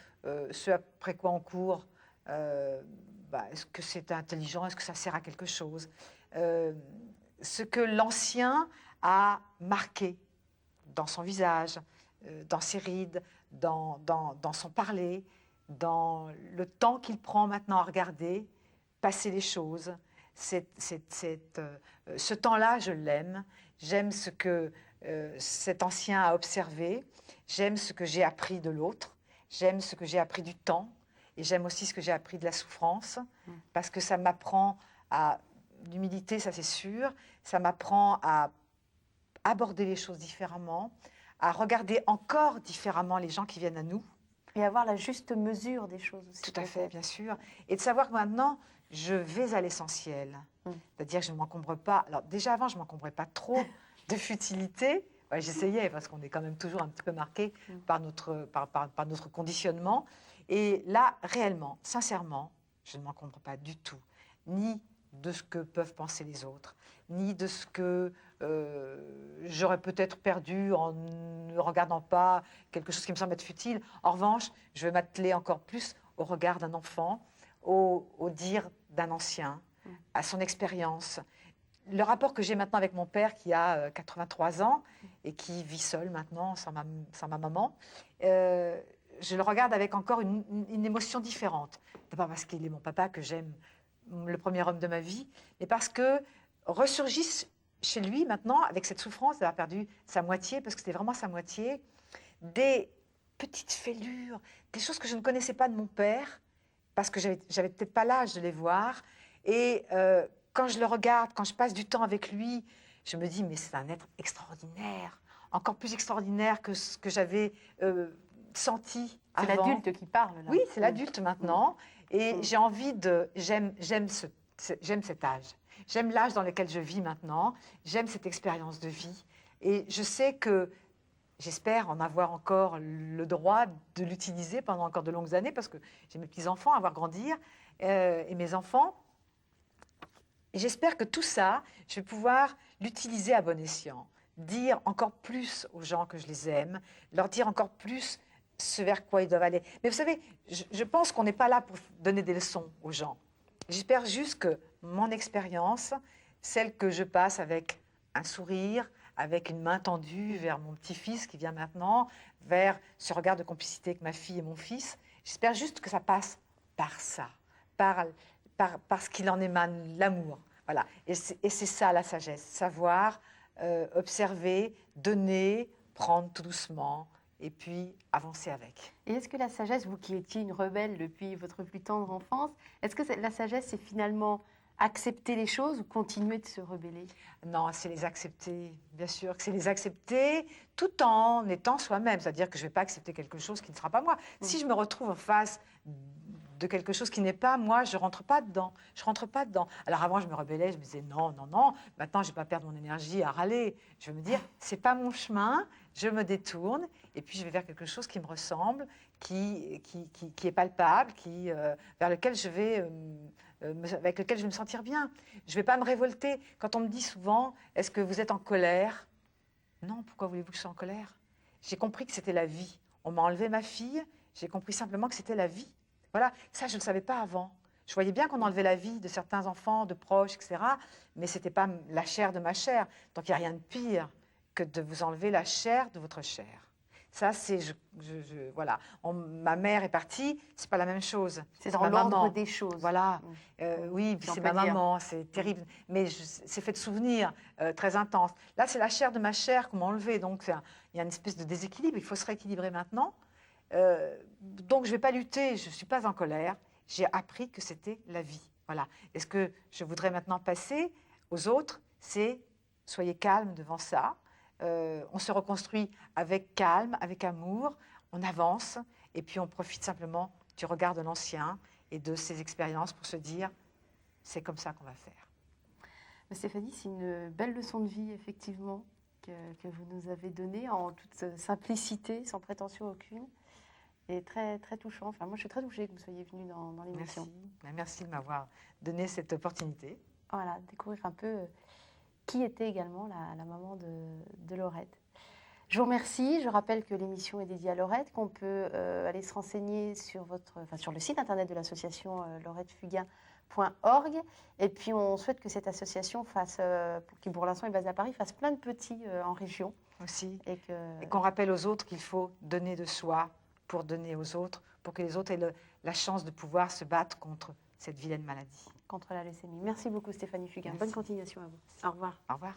ce après quoi on court, est-ce que c'est intelligent, est-ce que ça sert à quelque chose, ce que l'ancien a marqué dans son visage, dans ses rides, dans son parler, dans le temps qu'il prend maintenant à regarder, passer les choses. Ce temps-là, je l'aime. J'aime ce que cet ancien a observé. J'aime ce que j'ai appris de l'autre. J'aime ce que j'ai appris du temps. Et j'aime aussi ce que j'ai appris de la souffrance, parce que ça m'apprend à l'humilité, ça c'est sûr. Ça m'apprend à aborder les choses différemment, à regarder encore différemment les gens qui viennent à nous. Et avoir la juste mesure des choses aussi. Tout à fait, bien sûr. Et de savoir que maintenant, je vais à l'essentiel. C'est-à-dire que je ne m'encombre pas. Alors déjà avant, je ne m'encombrais pas trop de futilité. Ouais, j'essayais parce qu'on est quand même toujours un petit peu marqué par notre conditionnement. Et là, réellement, sincèrement, je ne m'encombre pas du tout, ni de ce que peuvent penser les autres, ni de ce que j'aurais peut-être perdu en ne regardant pas quelque chose qui me semble être futile. En revanche, je vais m'atteler encore plus au regard d'un enfant, au dire d'un ancien, à son expérience. Le rapport que j'ai maintenant avec mon père, qui a 83 ans et qui vit seul maintenant, sans ma maman, je le regarde avec encore une émotion différente. D'abord parce qu'il est mon papa, que j'aime, le premier homme de ma vie, mais parce que ressurgissent chez lui maintenant, avec cette souffrance d'avoir perdu sa moitié, parce que c'était vraiment sa moitié, des petites fêlures, des choses que je ne connaissais pas de mon père, parce que j'avais peut-être pas l'âge de les voir. Et quand je le regarde, quand je passe du temps avec lui, je me dis, mais c'est un être extraordinaire, encore plus extraordinaire que ce que j'avais senti C'est avant. l'adulte qui parle, là. Oui, c'est l'adulte maintenant. Et j'ai envie de... J'aime cet âge. J'aime l'âge dans lequel je vis maintenant. J'aime cette expérience de vie. Et je sais que j'espère en avoir encore le droit de l'utiliser pendant encore de longues années, parce que j'ai mes petits-enfants à voir grandir et mes enfants. Et j'espère que tout ça, je vais pouvoir l'utiliser à bon escient. Dire encore plus aux gens que je les aime, leur dire encore plus ce vers quoi ils doivent aller. Mais vous savez, je pense qu'on n'est pas là pour donner des leçons aux gens. J'espère juste que mon expérience, celle que je passe avec un sourire, avec une main tendue vers mon petit-fils qui vient maintenant, vers ce regard de complicité avec ma fille et mon fils, j'espère juste que ça passe par ça, par ce qu'il en émane, l'amour. Voilà. Et c'est ça la sagesse, savoir observer, donner, prendre tout doucement, et puis avancer avec. Et est-ce que la sagesse, vous qui étiez une rebelle depuis votre plus tendre enfance, est-ce que la sagesse, c'est finalement accepter les choses ou continuer de se rebeller? Non, c'est les accepter, bien sûr que c'est les accepter tout en étant soi-même. C'est-à-dire que je ne vais pas accepter quelque chose qui ne sera pas moi. Si je me retrouve en face de quelque chose qui n'est pas moi, je ne rentre pas dedans. Je rentre pas dedans. Alors avant, je me rebellais, je me disais non, non, non. Maintenant, je ne vais pas perdre mon énergie à râler. Je vais me dire, c'est pas mon chemin, je me détourne et puis je vais vers quelque chose qui me ressemble, qui est palpable, vers lequel je vais... avec lequel je vais me sentir bien. Je ne vais pas me révolter. Quand on me dit souvent, est-ce que vous êtes en colère? Non, pourquoi voulez-vous que je sois en colère? J'ai compris que c'était la vie. On m'a enlevé ma fille, j'ai compris simplement que c'était la vie. Voilà, ça je ne le savais pas avant. Je voyais bien qu'on enlevait la vie de certains enfants, de proches, etc. Mais ce n'était pas la chair de ma chair. Donc il n'y a rien de pire que de vous enlever la chair de votre chair. Ça, c'est... voilà. Ma mère est partie, c'est pas la même chose. C'est dans l'ordre des choses. Voilà. Oui, Si on c'est peut ma dire. maman, c'est terrible. Mais c'est fait de souvenirs très intenses. Là, c'est la chair de ma chair qu'on m'a enlevée. Donc, il y a une espèce de déséquilibre. Il faut se rééquilibrer maintenant. Donc, je ne vais pas lutter. Je ne suis pas en colère. J'ai appris que c'était la vie. Voilà. Et ce que je voudrais maintenant passer aux autres, c'est soyez calmes devant ça. On se reconstruit avec calme, avec amour, on avance et puis on profite simplement du regard de l'ancien et de ses expériences pour se dire c'est comme ça qu'on va faire. Stéphanie, c'est une belle leçon de vie, effectivement, que vous nous avez donnée en toute simplicité, sans prétention aucune, et très, très touchant. Enfin, moi, je suis très touchée que vous soyez venue dans l'émission. Merci. Merci de m'avoir donné cette opportunité. Voilà, découvrir un peu qui était également la maman de Laurette. Je vous remercie. Je rappelle que l'émission est dédiée à Laurette, qu'on peut aller se renseigner sur le site internet de l'association laurettefugain.org. Et puis, on souhaite que cette association qui pour l'instant est basée à Paris, fasse plein de petits en région. Aussi. Et qu'on rappelle aux autres qu'il faut donner de soi pour donner aux autres, pour que les autres aient la chance de pouvoir se battre contre cette vilaine maladie. Contre la leucémie. Merci beaucoup Stéphanie Fugain. Merci. Bonne continuation à vous. Au revoir. Au revoir.